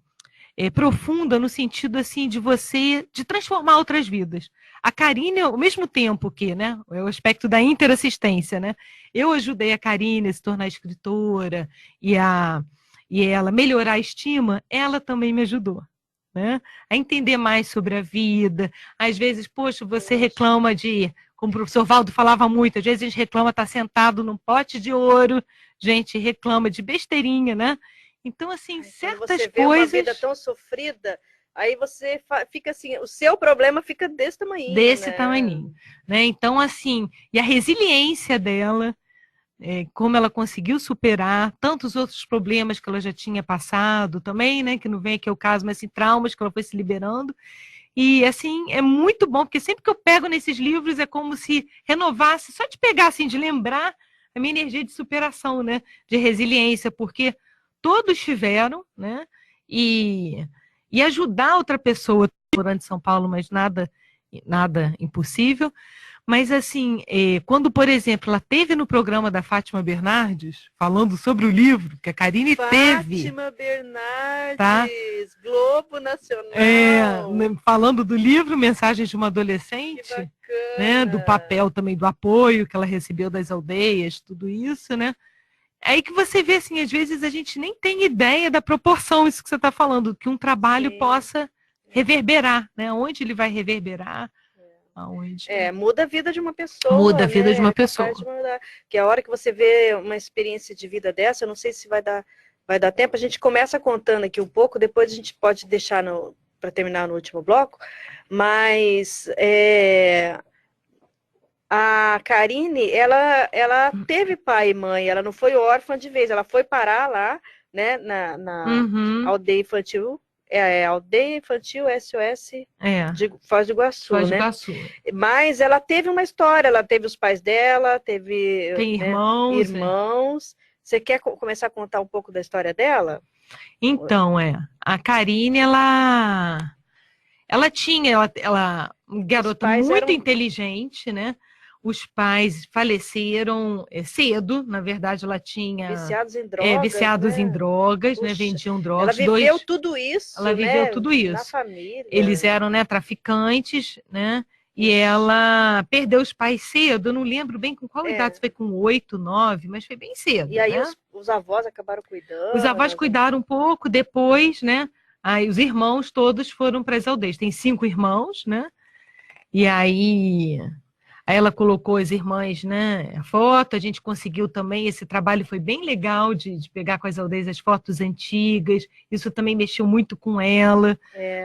Speaker 3: profunda no sentido assim de transformar outras vidas. A Karine, ao mesmo tempo que, né, é o aspecto da interassistência, né? Eu ajudei a Karine a se tornar escritora e ela melhorar a estima, ela também me ajudou, né? A entender mais sobre a vida. Às vezes, poxa, você reclama como o professor Valdo falava muito, às vezes a gente reclama estar sentado num pote de ouro, gente reclama de besteirinha, né? Então, assim, certas
Speaker 2: você vê
Speaker 3: coisas...
Speaker 2: uma vida tão sofrida, aí você fica assim, o seu problema fica desse tamanho.
Speaker 3: Desse tamanho, né? Então, assim, e a resiliência dela, como ela conseguiu superar tantos outros problemas que ela já tinha passado também, né? Que não vem aqui o caso, mas assim, traumas que ela foi se liberando. E, assim, é muito bom, porque sempre que eu pego nesses livros é como se renovasse, só de pegar, assim, de lembrar a minha energia de superação, né? De resiliência, porque todos tiveram, né? E ajudar outra pessoa durante São Paulo, mas nada impossível. Mas, assim, quando, por exemplo, ela teve no programa da Fátima Bernardes, falando sobre o livro que a Karine teve.
Speaker 2: Fátima Bernardes,
Speaker 3: tá?
Speaker 2: Globo Nacional.
Speaker 3: Falando do livro Mensagens de uma Adolescente, né? Do papel também, do apoio que ela recebeu das aldeias, tudo isso, né? Aí que você vê, assim, às vezes a gente nem tem ideia da proporção, isso que você está falando, que um trabalho possa reverberar, né? Onde ele vai reverberar, aonde...
Speaker 2: muda a vida de uma pessoa.
Speaker 3: Muda a vida de uma pessoa.
Speaker 2: Que a hora que você vê uma experiência de vida dessa, eu não sei se vai dar tempo, a gente começa contando aqui um pouco, depois a gente pode deixar para terminar no último bloco, mas... A Karine, ela teve pai e mãe, ela não foi órfã de vez, ela foi parar lá, né, na aldeia infantil Aldeia Infantil SOS de Foz do Iguaçu,
Speaker 3: Foz do
Speaker 2: né?
Speaker 3: Iguaçu.
Speaker 2: Mas ela teve uma história, ela teve os pais dela, teve
Speaker 3: Tem
Speaker 2: né,
Speaker 3: irmãos.
Speaker 2: irmãos. Você quer começar a contar um pouco da história dela?
Speaker 3: Então, a Karine, ela tinha, uma garota muito inteligente, né? Os pais faleceram cedo, na verdade ela tinha...
Speaker 2: Viciados em drogas,
Speaker 3: viciados
Speaker 2: né?
Speaker 3: em drogas,
Speaker 2: Puxa,
Speaker 3: né? Vendiam drogas.
Speaker 2: Ela viveu tudo isso,
Speaker 3: Ela viveu
Speaker 2: né?
Speaker 3: tudo isso.
Speaker 2: Na família.
Speaker 3: Eles eram, né, traficantes, né? E ela perdeu os pais cedo, eu não lembro bem com qual idade, foi com 8, 9, mas foi bem cedo.
Speaker 2: E aí
Speaker 3: né?
Speaker 2: os avós acabaram cuidando.
Speaker 3: Os avós cuidaram um pouco, depois, né? Aí os irmãos todos foram para as aldeias. Tem 5 irmãos, né? E aí ela colocou as irmãs, né? A foto, a gente conseguiu também, esse trabalho foi bem legal de pegar com as aldeias as fotos antigas. Isso também mexeu muito com ela,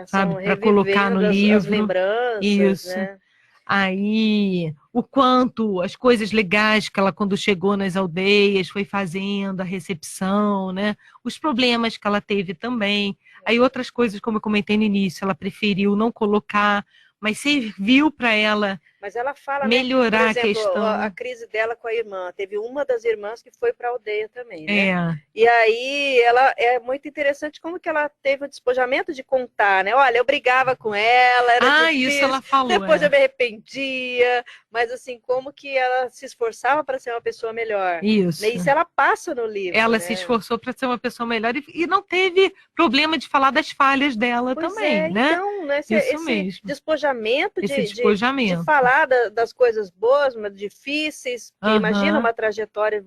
Speaker 3: sabe? Para colocar no livro.
Speaker 2: As lembranças,
Speaker 3: isso.
Speaker 2: Né?
Speaker 3: Aí, o quanto, as coisas legais que ela, quando chegou nas aldeias, foi fazendo, a recepção, né? Os problemas que ela teve também. Aí, outras coisas, como eu comentei no início, ela preferiu não colocar, mas serviu para ela.
Speaker 2: Mas ela fala,
Speaker 3: melhorar,
Speaker 2: né? Por exemplo,
Speaker 3: a questão.
Speaker 2: A crise dela com a irmã. Teve uma das irmãs que foi para a aldeia também, né? E aí, ela é muito interessante como que ela teve o despojamento de contar, né? Olha, eu brigava com ela, era difícil,
Speaker 3: isso ela falou.
Speaker 2: Depois eu me arrependia, mas assim, como que ela se esforçava para ser uma pessoa melhor.
Speaker 3: Isso.
Speaker 2: Isso ela passa no livro.
Speaker 3: Ela
Speaker 2: né?
Speaker 3: se esforçou para ser uma pessoa melhor e não teve problema de falar das falhas dela também, né?
Speaker 2: Então, né? Esse
Speaker 3: mesmo.
Speaker 2: Despojamento
Speaker 3: despojamento.
Speaker 2: De falar das coisas boas, mas difíceis. Imagina uma trajetória,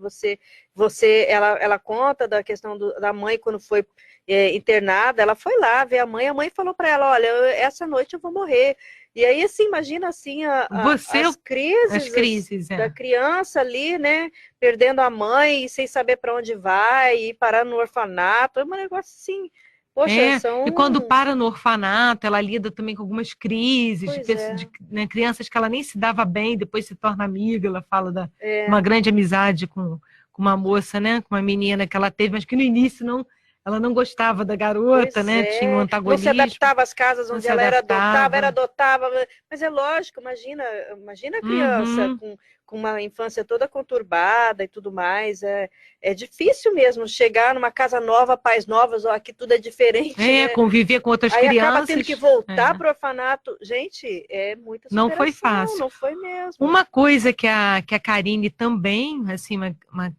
Speaker 2: ela conta da questão da mãe quando foi internada, ela foi lá ver a mãe falou para ela, olha, essa noite eu vou morrer. E aí, assim, imagina assim, as crises da criança ali, né, perdendo a mãe, sem saber para onde vai, e parar no orfanato, é um negócio assim... Poxa,
Speaker 3: E quando para no orfanato, ela lida também com algumas crises de né, crianças que ela nem se dava bem, depois se torna amiga. Ela fala de uma grande amizade com uma moça, né, com uma menina que ela teve, mas que no início ela não gostava da garota, né? Tinha um antagonismo.
Speaker 2: Não se adaptava às casas onde ela era adotada, mas é lógico, imagina a criança com uma infância toda conturbada e tudo mais, é difícil mesmo chegar numa casa nova, pais novos, aqui tudo é diferente. Né?
Speaker 3: Conviver com outras crianças. Aí
Speaker 2: acaba tendo que voltar para o orfanato. Gente, é muita superação.
Speaker 3: Não foi fácil.
Speaker 2: Não foi mesmo.
Speaker 3: Uma coisa que a Karine também, assim,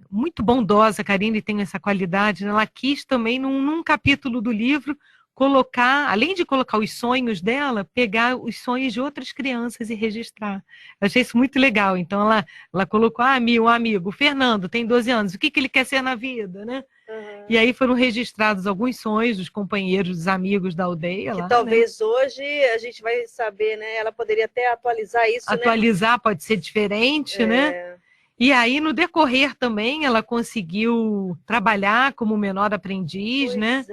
Speaker 3: muito bondosa, a Karine tem essa qualidade, né? Ela quis também, num capítulo do livro, colocar, além de colocar os sonhos dela, pegar os sonhos de outras crianças e registrar. Eu achei isso muito legal. Então, ela colocou, um amigo, o Fernando, tem 12 anos, o que ele quer ser na vida, né? E aí foram registrados alguns sonhos dos companheiros, dos amigos da aldeia.
Speaker 2: Que talvez hoje a gente vai saber, né? Ela poderia até atualizar isso,
Speaker 3: né? Pode ser diferente, né? E aí, no decorrer também, ela conseguiu trabalhar como menor aprendiz, né?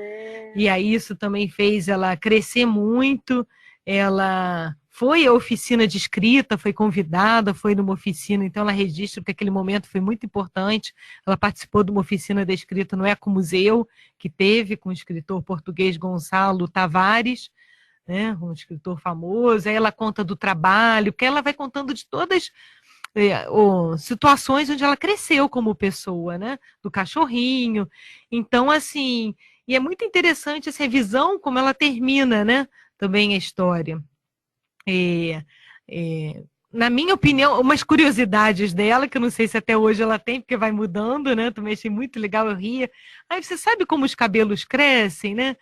Speaker 3: E aí isso também fez ela crescer muito. Ela foi à oficina de escrita, foi convidada, foi numa oficina, então ela registra, porque aquele momento foi muito importante. Ela participou de uma oficina de escrita no Ecomuseu, que teve com o escritor português Gonçalo Tavares, né? Um escritor famoso. Aí ela conta do trabalho, porque ela vai contando de todas... situações onde ela cresceu como pessoa, né? Do cachorrinho. Então, assim, e é muito interessante essa revisão, como ela termina, né? Também a história. Na minha opinião, umas curiosidades dela, que eu não sei se até hoje ela tem, porque vai mudando, né? Também achei muito legal, eu ria. Aí você sabe como os cabelos crescem, né?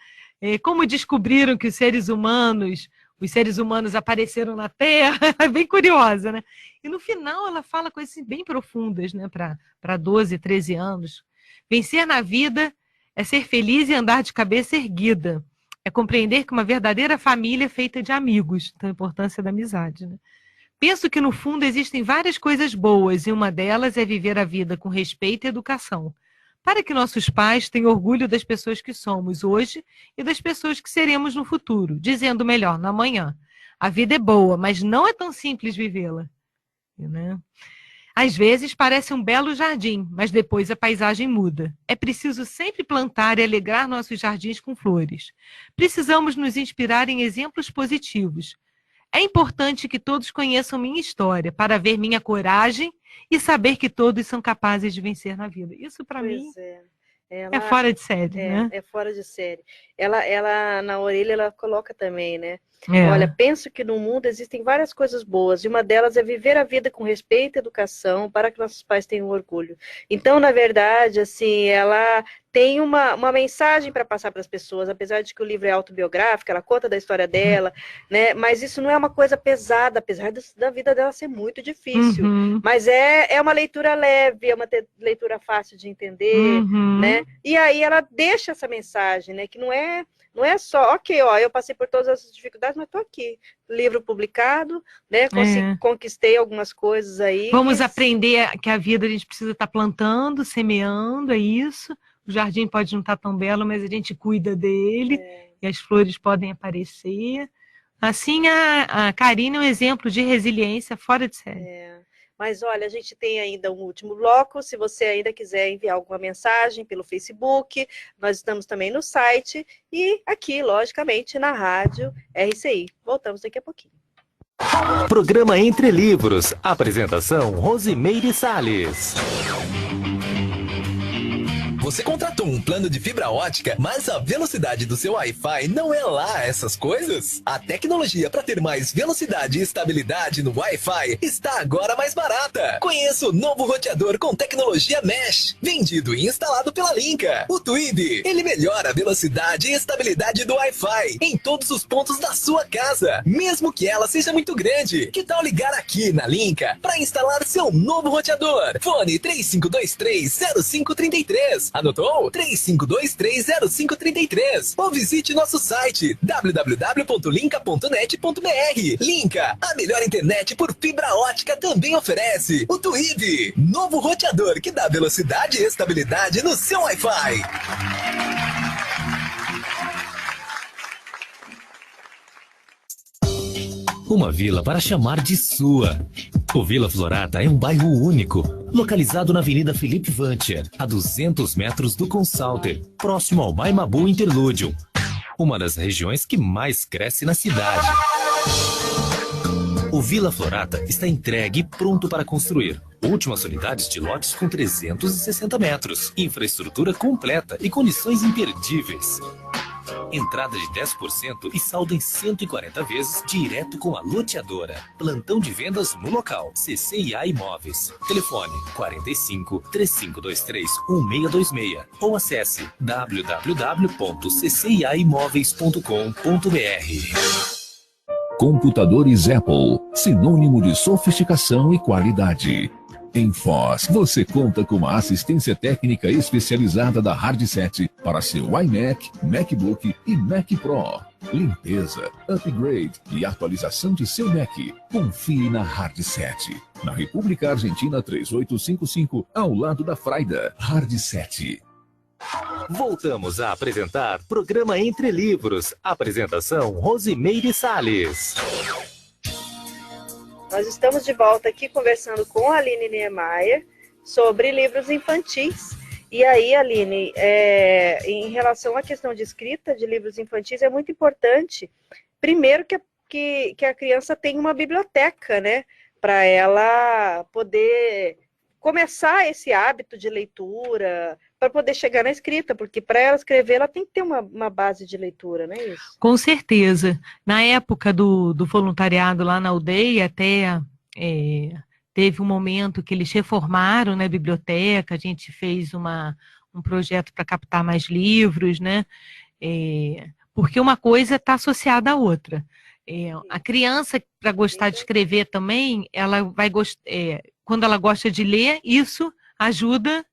Speaker 3: Como descobriram que os seres humanos apareceram na Terra, é bem curiosa, né? E no final ela fala coisas bem profundas, né? Para 12, 13 anos. Vencer na vida é ser feliz e andar de cabeça erguida. É compreender que uma verdadeira família é feita de amigos. Então, a importância da amizade, né? Penso que no fundo existem várias coisas boas e uma delas é viver a vida com respeito e educação. Para que nossos pais tenham orgulho das pessoas que somos hoje e das pessoas que seremos no futuro, dizendo melhor, no amanhã. A vida é boa, mas não é tão simples vivê-la. Né? Às vezes parece um belo jardim, mas depois a paisagem muda. É preciso sempre plantar e alegrar nossos jardins com flores. Precisamos nos inspirar em exemplos positivos. É importante que todos conheçam minha história, para ver minha coragem e saber que todos são capazes de vencer na vida. Isso, para mim, é fora de série, né?
Speaker 2: É fora de série. Ela, na orelha, ela coloca também, né?
Speaker 3: É.
Speaker 2: Olha, penso que no mundo existem várias coisas boas, e uma delas é viver a vida com respeito e educação, para que nossos pais tenham orgulho. Então, na verdade, assim, ela tem uma mensagem para passar para as pessoas, apesar de que o livro é autobiográfico, ela conta da história dela, né? Mas isso não é uma coisa pesada, apesar da vida dela ser muito difícil. Mas é uma leitura leve, é uma leitura fácil de entender, né? E aí ela deixa essa mensagem, né? Que não é só, ok, ó, eu passei por todas essas dificuldades, mas estou aqui. Livro publicado, né? Conquistei algumas coisas aí.
Speaker 3: Vamos aprender que a vida a gente precisa estar plantando, semeando, é isso. O jardim pode não estar tão belo, mas a gente cuida dele, e as flores podem aparecer. Assim, a Karine é um exemplo de resiliência fora de série.
Speaker 2: Mas olha, a gente tem ainda um último bloco, se você ainda quiser enviar alguma mensagem pelo Facebook, nós estamos também no site e aqui, logicamente, na rádio RCI. Voltamos daqui a pouquinho.
Speaker 1: Programa Entre Livros. Apresentação Rosimeire Salles.
Speaker 7: Você contratou um plano de fibra ótica, mas a velocidade do seu Wi-Fi não é lá essas coisas? A tecnologia para ter mais velocidade e estabilidade no Wi-Fi está agora mais barata. Conheça o novo roteador com tecnologia Mesh, vendido e instalado pela Linka. O Twib, ele melhora a velocidade e estabilidade do Wi-Fi em todos os pontos da sua casa, mesmo que ela seja muito grande. Que tal ligar aqui na Linka para instalar seu novo roteador? Fone 35230533. Anotou? 35230533. Ou visite nosso site www.linka.net.br. Linka, a melhor internet por fibra ótica, também oferece o Twib, novo roteador que dá velocidade e estabilidade no seu Wi-Fi.
Speaker 1: Uma vila para chamar de sua. O Vila Florata é um bairro único, localizado na Avenida Felipe Vantier, a 200 metros do Consalter, próximo ao Maimabu Interlúdio, uma das regiões que mais cresce na cidade. O Vila Florata está entregue e pronto para construir. Últimas unidades de lotes com 360 metros, infraestrutura completa e condições imperdíveis. Entrada de 10% e saldo em 140 vezes direto com a loteadora. Plantão de vendas no local. CCIA Imóveis. Telefone 45 3523 1626 ou acesse www.cciaimoveis.com.br.
Speaker 10: Computadores Apple, sinônimo de sofisticação e qualidade. Em Foz, você conta com uma assistência técnica especializada da Hardset para seu iMac, MacBook e Mac Pro. Limpeza, upgrade e atualização de seu Mac. Confie na Hardset. Na República Argentina 3855, ao lado da Fraida. Hardset.
Speaker 1: Voltamos a apresentar Programa Entre Livros. Apresentação Rosimeire Salles.
Speaker 2: Nós estamos de volta aqui conversando com a Aline Niemeyer sobre livros infantis. E aí, Aline, em relação à questão de escrita de livros infantis, é muito importante, primeiro, que a criança tenha uma biblioteca, né? Para ela poder começar esse hábito de leitura, para poder chegar na escrita, porque para ela escrever, ela tem que ter uma base de leitura, não é isso?
Speaker 3: Com certeza. Na época do voluntariado lá na aldeia, até teve um momento que eles reformaram, né, a biblioteca, a gente fez um projeto para captar mais livros, né? Porque uma coisa está associada à outra. A criança, para gostar de escrever também, ela vai quando ela gosta de ler, isso ajuda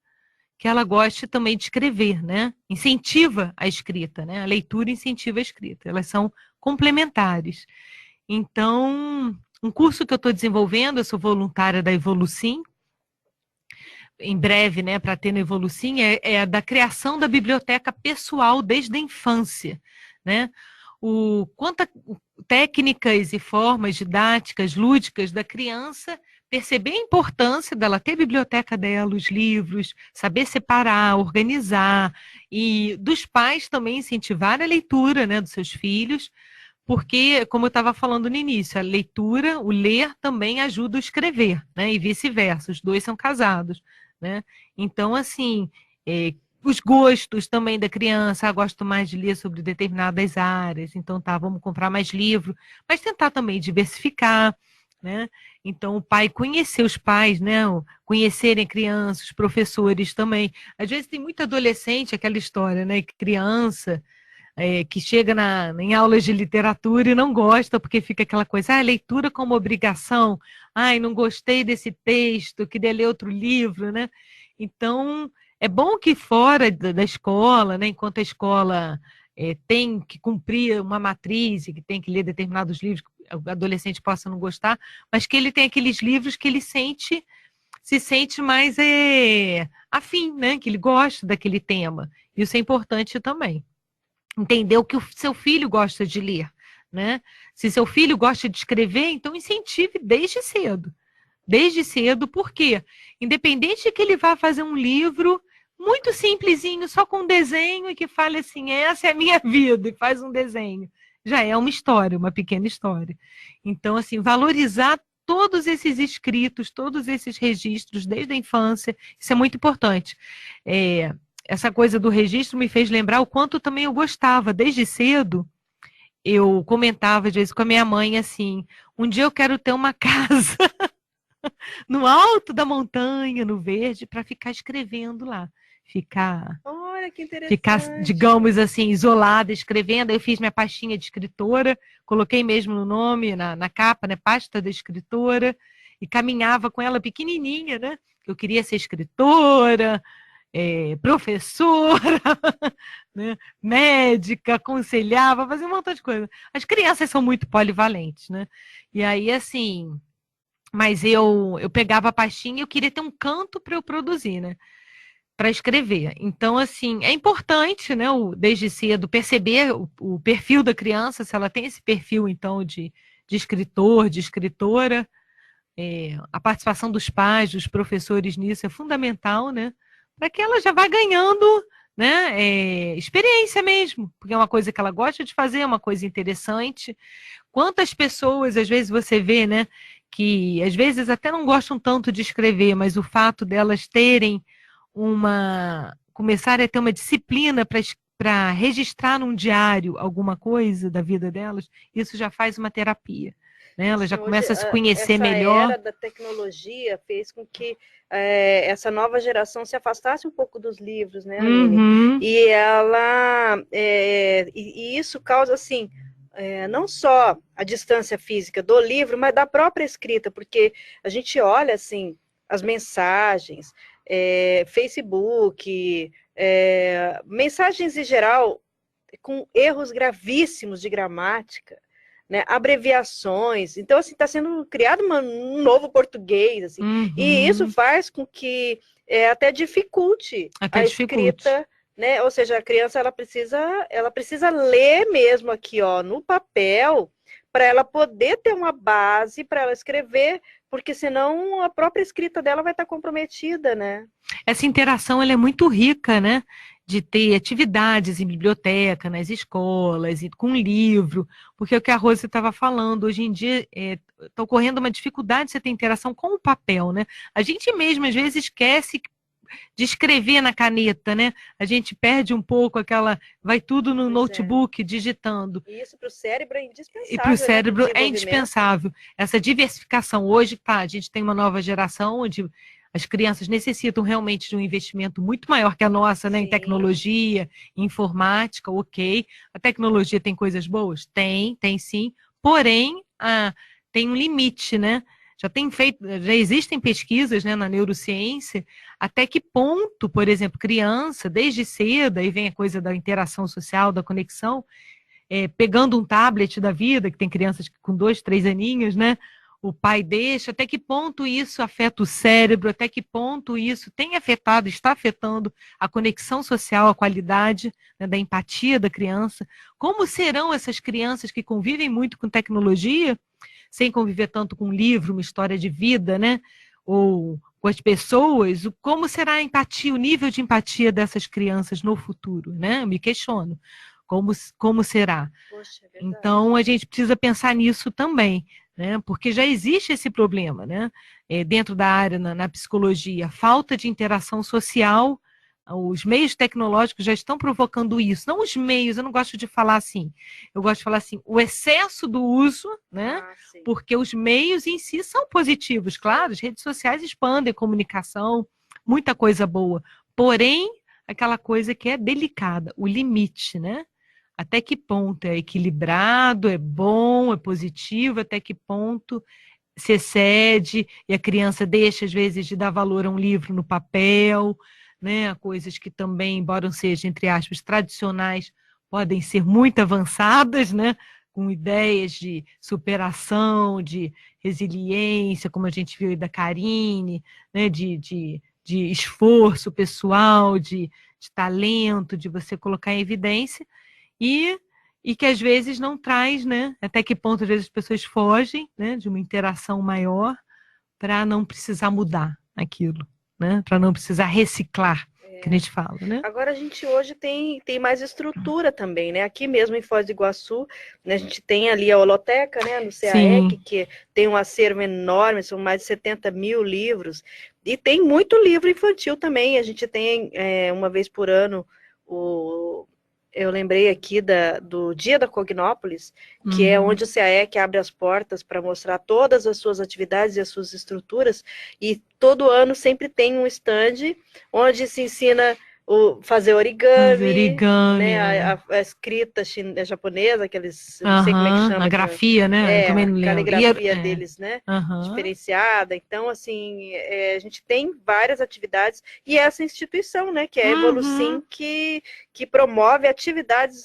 Speaker 3: que ela goste também de escrever, né? Incentiva a escrita, né? A leitura incentiva a escrita. Elas são complementares. Então, um curso que eu estou desenvolvendo, eu sou voluntária da Evolucim, em breve, né, para ter no Evolucim, é da criação da biblioteca pessoal desde a infância, né? Quantas técnicas e formas didáticas, lúdicas da criança perceber a importância dela ter a biblioteca dela, os livros, saber separar, organizar, e dos pais também incentivar a leitura, né, dos seus filhos, porque, como eu estava falando no início, a leitura, o ler também ajuda a escrever, né, e vice-versa, os dois são casados, né? Então, assim, os gostos também da criança, gosto mais de ler sobre determinadas áreas, então tá, vamos comprar mais livro, mas tentar também diversificar, né? Então, o pai conhecer os pais, né? Conhecerem a criança, os professores também. Às vezes tem muito adolescente, aquela história, né? Criança que chega em aulas de literatura e não gosta, porque fica aquela coisa, leitura como obrigação, não gostei desse texto, queria ler outro livro, né? Então, é bom que fora da escola, né? Enquanto a escola tem que cumprir uma matriz e que tem que ler determinados livros, o adolescente possa não gostar, mas que ele tem aqueles livros que ele se sente mais afim, né? Que ele gosta daquele tema. Isso é importante também. Entender o que o seu filho gosta de ler, né? Se seu filho gosta de escrever, então incentive desde cedo. Desde cedo, por quê? Independente de que ele vá fazer um livro muito simplesinho, só com desenho, e que fale assim, essa é a minha vida, e faz um desenho. Já é uma história, uma pequena história. Então, assim, valorizar todos esses escritos, todos esses registros desde a infância, isso é muito importante. Essa coisa do registro me fez lembrar o quanto também eu gostava, desde cedo, eu comentava às vezes com a minha mãe assim, um dia eu quero ter uma casa no alto da montanha, no verde, para ficar escrevendo lá.
Speaker 2: Olha, que interessante.
Speaker 3: Ficar, digamos assim, isolada, escrevendo. Eu fiz minha pastinha de escritora, coloquei mesmo no nome, na capa, né, pasta da escritora, e caminhava com ela pequenininha, né? Eu queria ser escritora, professora, né, médica, aconselhava, fazia um montão de coisa. As crianças são muito polivalentes, né? E aí, assim, mas eu pegava a pastinha e eu queria ter um canto para eu produzir, né? Para escrever. Então, assim, é importante, né, desde cedo, perceber o perfil da criança, se ela tem esse perfil, então, de escritor, de escritora. A participação dos pais, dos professores nisso é fundamental, né? Para que ela já vá ganhando, né, experiência mesmo, porque é uma coisa que ela gosta de fazer, é uma coisa interessante. Quantas pessoas, às vezes, você vê, né, que às vezes até não gostam tanto de escrever, mas o fato delas terem começarem a ter uma disciplina para registrar num diário alguma coisa da vida delas, isso já faz uma terapia. Né? Ela já começa a se conhecer melhor.
Speaker 2: Essa era da tecnologia fez com que essa nova geração se afastasse um pouco dos livros, né, Aline?
Speaker 3: Uhum.
Speaker 2: E e isso causa, assim, não só a distância física do livro, mas da própria escrita, porque a gente olha, assim, as mensagens, Facebook, mensagens em geral, com erros gravíssimos de gramática, né, abreviações. Então, assim, está sendo criado um novo português, assim, e isso faz com que até dificulte a escrita, né? Ou seja, a criança ela precisa ler mesmo aqui, ó, no papel, para ela poder ter uma base para ela escrever, porque senão a própria escrita dela vai estar comprometida, né?
Speaker 3: Essa interação ela é muito rica, né? De ter atividades em biblioteca, nas escolas, e com livro, porque é o que a Rose estava falando, hoje em dia está ocorrendo uma dificuldade de você ter interação com o papel, né? A gente mesmo, às vezes, esquece de escrever na caneta, né? A gente perde um pouco vai tudo no notebook, digitando.
Speaker 2: E isso para o cérebro é indispensável.
Speaker 3: E para o cérebro é indispensável. Essa diversificação hoje, a gente tem uma nova geração onde as crianças necessitam realmente de um investimento muito maior que a nossa, né? Em tecnologia, em informática, ok. A tecnologia tem coisas boas? Tem sim. Porém, tem um limite, né? Já existem pesquisas, né, na neurociência, até que ponto, por exemplo, criança, desde cedo, aí vem a coisa da interação social, da conexão, pegando um tablet da vida, que tem crianças com 2, 3 aninhos, né? O pai deixa, até que ponto isso afeta o cérebro, até que ponto isso tem afetado, está afetando a conexão social, a qualidade, né, da empatia da criança. Como serão essas crianças que convivem muito com tecnologia, sem conviver tanto com um livro, uma história de vida, né? Ou com as pessoas, como será a empatia, o nível de empatia dessas crianças no futuro, né? Eu me questiono. Como será?
Speaker 2: Poxa, é verdade.
Speaker 3: Então, a gente precisa pensar nisso também, né? Porque já existe esse problema, né? Dentro da área, na psicologia, falta de interação social. Os meios tecnológicos já estão provocando isso. Não os meios, eu não gosto de falar assim. Eu gosto de falar assim, o excesso do uso, né? Porque os meios em si são positivos, claro. As redes sociais expandem a comunicação, muita coisa boa. Porém, aquela coisa que é delicada, o limite, né? Até que ponto é equilibrado, é bom, é positivo, até que ponto se excede e a criança deixa, às vezes, de dar valor a um livro no papel, né, a coisas que também, embora sejam, entre aspas, tradicionais, podem ser muito avançadas, né, com ideias de superação, de resiliência, como a gente viu aí da Karine, né, de esforço pessoal, de talento, de você colocar em evidência, e que às vezes não traz, né, até que ponto às vezes as pessoas fogem, né, de uma interação maior para não precisar mudar aquilo. Né, para não precisar reciclar, que a gente fala, né?
Speaker 2: Agora a gente hoje tem mais estrutura também, né? Aqui mesmo em Foz do Iguaçu, né, a gente tem ali a holoteca, né, no CAEC, que tem um acervo enorme, são mais de 70 mil livros, e tem muito livro infantil também. A gente tem, uma vez por ano, eu lembrei aqui do Dia da Cognópolis, que é onde o CAEC abre as portas para mostrar todas as suas atividades e as suas estruturas, e todo ano sempre tem um stand onde se ensina fazer origami, né, a escrita japonesa, aqueles, não sei como é que chama.
Speaker 3: A grafia, né?
Speaker 2: A caligrafia deles, né? Diferenciada. Então, assim, a gente tem várias atividades, e essa instituição, né, que é a Evolucim, que promove atividades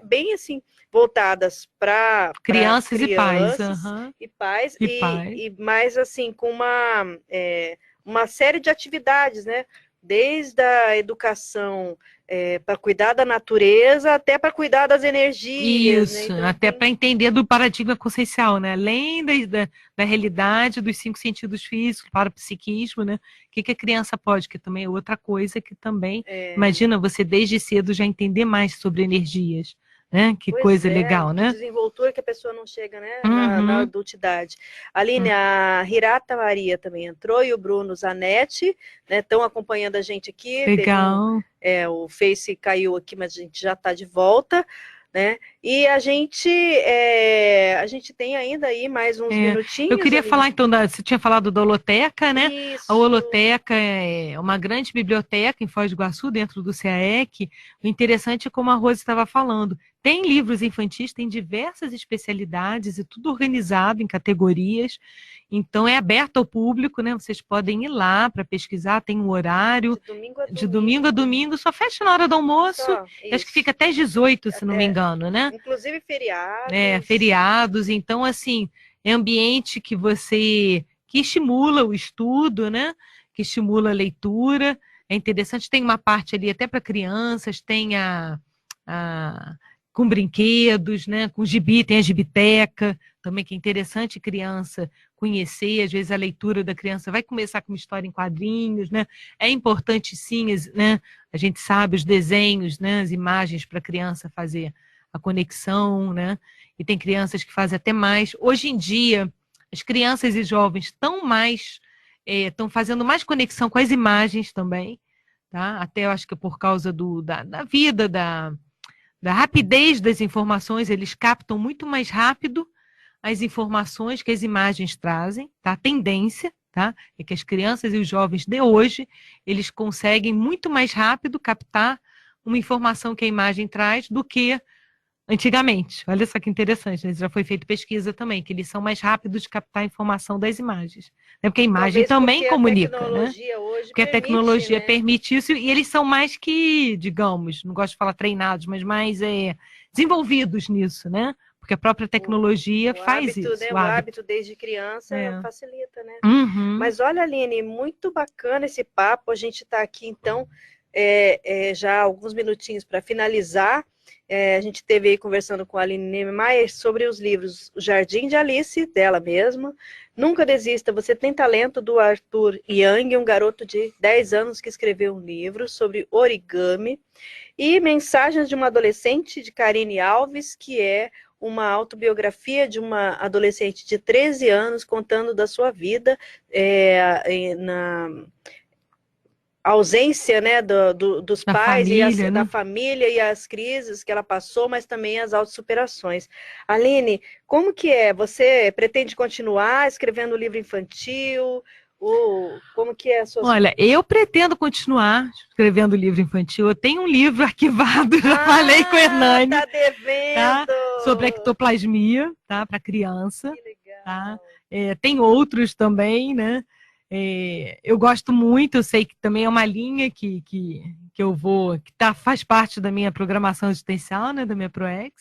Speaker 2: bem assim, voltadas para crianças e pais, e mais assim, com uma série de atividades, né? Desde a educação para cuidar da natureza até para cuidar das energias.
Speaker 3: Isso,
Speaker 2: né? Então,
Speaker 3: até para entender do paradigma consciencial, né? Além da realidade dos 5 sentidos físicos, para o psiquismo, né? O que a criança pode, que também é outra coisa que também, imagina você desde cedo já entender mais sobre energias. Né? Que coisa legal, né?
Speaker 2: Desenvoltura que a pessoa não chega, né, na adultidade. Aline, a Hirata Maria também entrou, e o Bruno Zanetti, né, estão acompanhando a gente aqui.
Speaker 3: Legal.
Speaker 2: O Face caiu aqui, mas a gente já está de volta, né? E a gente tem ainda aí mais uns minutinhos.
Speaker 3: Eu queria
Speaker 2: ali.
Speaker 3: falar, então, você tinha falado da holoteca, né?
Speaker 2: Isso.
Speaker 3: A holoteca é uma grande biblioteca em Foz do Iguaçu, dentro do CAEC. O interessante é como a Rose estava falando. Tem livros infantis, tem diversas especialidades e tudo organizado em categorias. Então, é aberto ao público, né? Vocês podem ir lá para pesquisar, tem um horário. De domingo a domingo, só fecha na hora do almoço. Acho que fica até às 18, se não me engano, né?
Speaker 2: Inclusive feriados.
Speaker 3: Feriados. Então, assim, é ambiente que estimula o estudo, né? Que estimula a leitura. É interessante, tem uma parte ali até para crianças, tem com brinquedos, né? Com gibi, tem a gibiteca, também que é interessante criança conhecer, às vezes a leitura da criança vai começar com uma história em quadrinhos, né? É importante sim, né? A gente sabe os desenhos, né? As imagens para a criança fazer a conexão, né? E tem crianças que fazem até mais. Hoje em dia, as crianças e jovens estão fazendo mais conexão com as imagens também, tá? Até eu acho que é por causa da vida, da rapidez das informações, eles captam muito mais rápido as informações que as imagens trazem, tá? A tendência, tá? É que as crianças e os jovens de hoje, eles conseguem muito mais rápido captar uma informação que a imagem traz do que antigamente. Olha só que interessante, né? Já foi feita pesquisa também, que eles são mais rápidos de captar a informação das imagens. Né? Porque a imagem também comunica, né? Porque a tecnologia permite isso, e eles são mais que, digamos, não gosto de falar treinados, mas mais desenvolvidos nisso, né? Porque a própria tecnologia faz
Speaker 2: hábito,
Speaker 3: isso.
Speaker 2: Né? O hábito desde criança facilita, né?
Speaker 3: Uhum.
Speaker 2: Mas olha, Aline, muito bacana esse papo. A gente está aqui, então, já há alguns minutinhos para finalizar. A gente esteve aí conversando com a Aline Niemeyer sobre os livros O Jardim de Alice, dela mesma, Nunca Desista, Você Tem Talento, do Arthur Young, um garoto de 10 anos que escreveu um livro sobre origami, e Mensagens de uma Adolescente, de Karine Alves, que é uma autobiografia de uma adolescente de 13 anos contando da sua vida na ausência, né, dos pais
Speaker 3: família,
Speaker 2: da família e as crises que ela passou, mas também as autossuperações. Aline, como que é? Você pretende continuar escrevendo livro infantil? Ou como que é a sua...
Speaker 3: Olha, eu pretendo continuar escrevendo livro infantil. Eu tenho um livro arquivado, já falei com a Hernani.
Speaker 2: Tá devendo!
Speaker 3: Tá? Sobre ectoplasmia, tá? Para criança.
Speaker 2: Que legal.
Speaker 3: Tá? Tem outros também, né? Eu gosto muito, eu sei que também é uma linha que eu vou, faz parte da minha programação existencial, né? Da minha ProEx,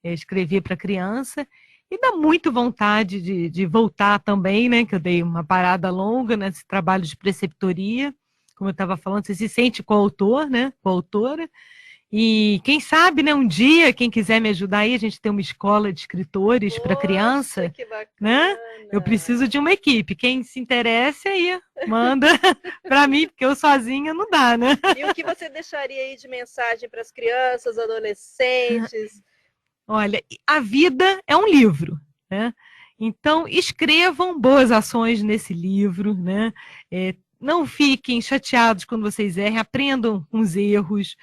Speaker 3: escrever para criança. E dá muito vontade de voltar também, né? Que eu dei uma parada longa nesse trabalho de preceptoria. Como eu estava falando, você se sente coautor, né? Coautora. E quem sabe, né? Um dia, quem quiser me ajudar aí, a gente tem uma escola de escritores para criança.
Speaker 2: Que bacana.
Speaker 3: Né? Eu preciso de uma equipe. Quem se interessa aí, manda para mim, porque eu sozinha não dá, né?
Speaker 2: E o que você deixaria aí de mensagem para as crianças, adolescentes?
Speaker 3: Olha, a vida é um livro, né? Então, escrevam boas ações nesse livro, né? Não fiquem chateados quando vocês errem, aprendam com os erros.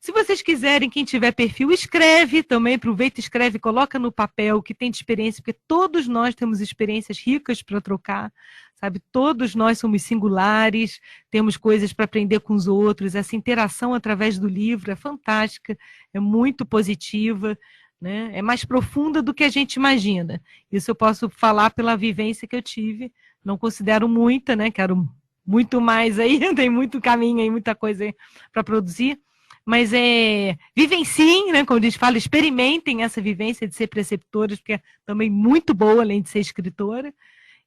Speaker 3: Se vocês quiserem, quem tiver perfil, escreve também, aproveita, escreve, coloca no papel o que tem de experiência, porque todos nós temos experiências ricas para trocar, sabe? Todos nós somos singulares, temos coisas para aprender com os outros. Essa interação através do livro é fantástica, é muito positiva, né? É mais profunda do que a gente imagina. Isso eu posso falar pela vivência que eu tive. Não considero muita, né? Quero muito mais aí, tem muito caminho aí, muita coisa para produzir. Mas vivenciem, né? Como a gente fala, experimentem essa vivência de ser preceptoras, porque é também muito boa, além de ser escritora.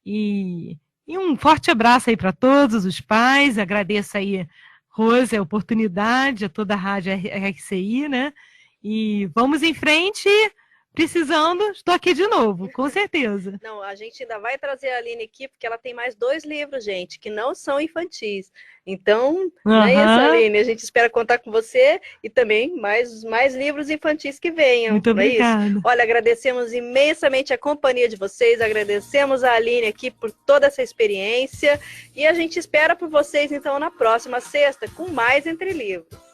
Speaker 3: E um forte abraço aí para todos os pais. Agradeço aí, Rose, a oportunidade, a toda a Rádio RCI, né? E vamos em frente. Precisando, estou aqui de novo, com certeza.
Speaker 2: Não, a gente ainda vai trazer a Aline aqui, porque ela tem mais 2 livros, gente, que não são infantis. Então, não é isso, Aline? A gente espera contar com você e também mais livros infantis que venham.
Speaker 3: Muito obrigada.
Speaker 2: É isso? Olha, agradecemos imensamente a companhia de vocês, agradecemos a Aline aqui por toda essa experiência e a gente espera por vocês, então, na próxima sexta, com mais Entre Livros.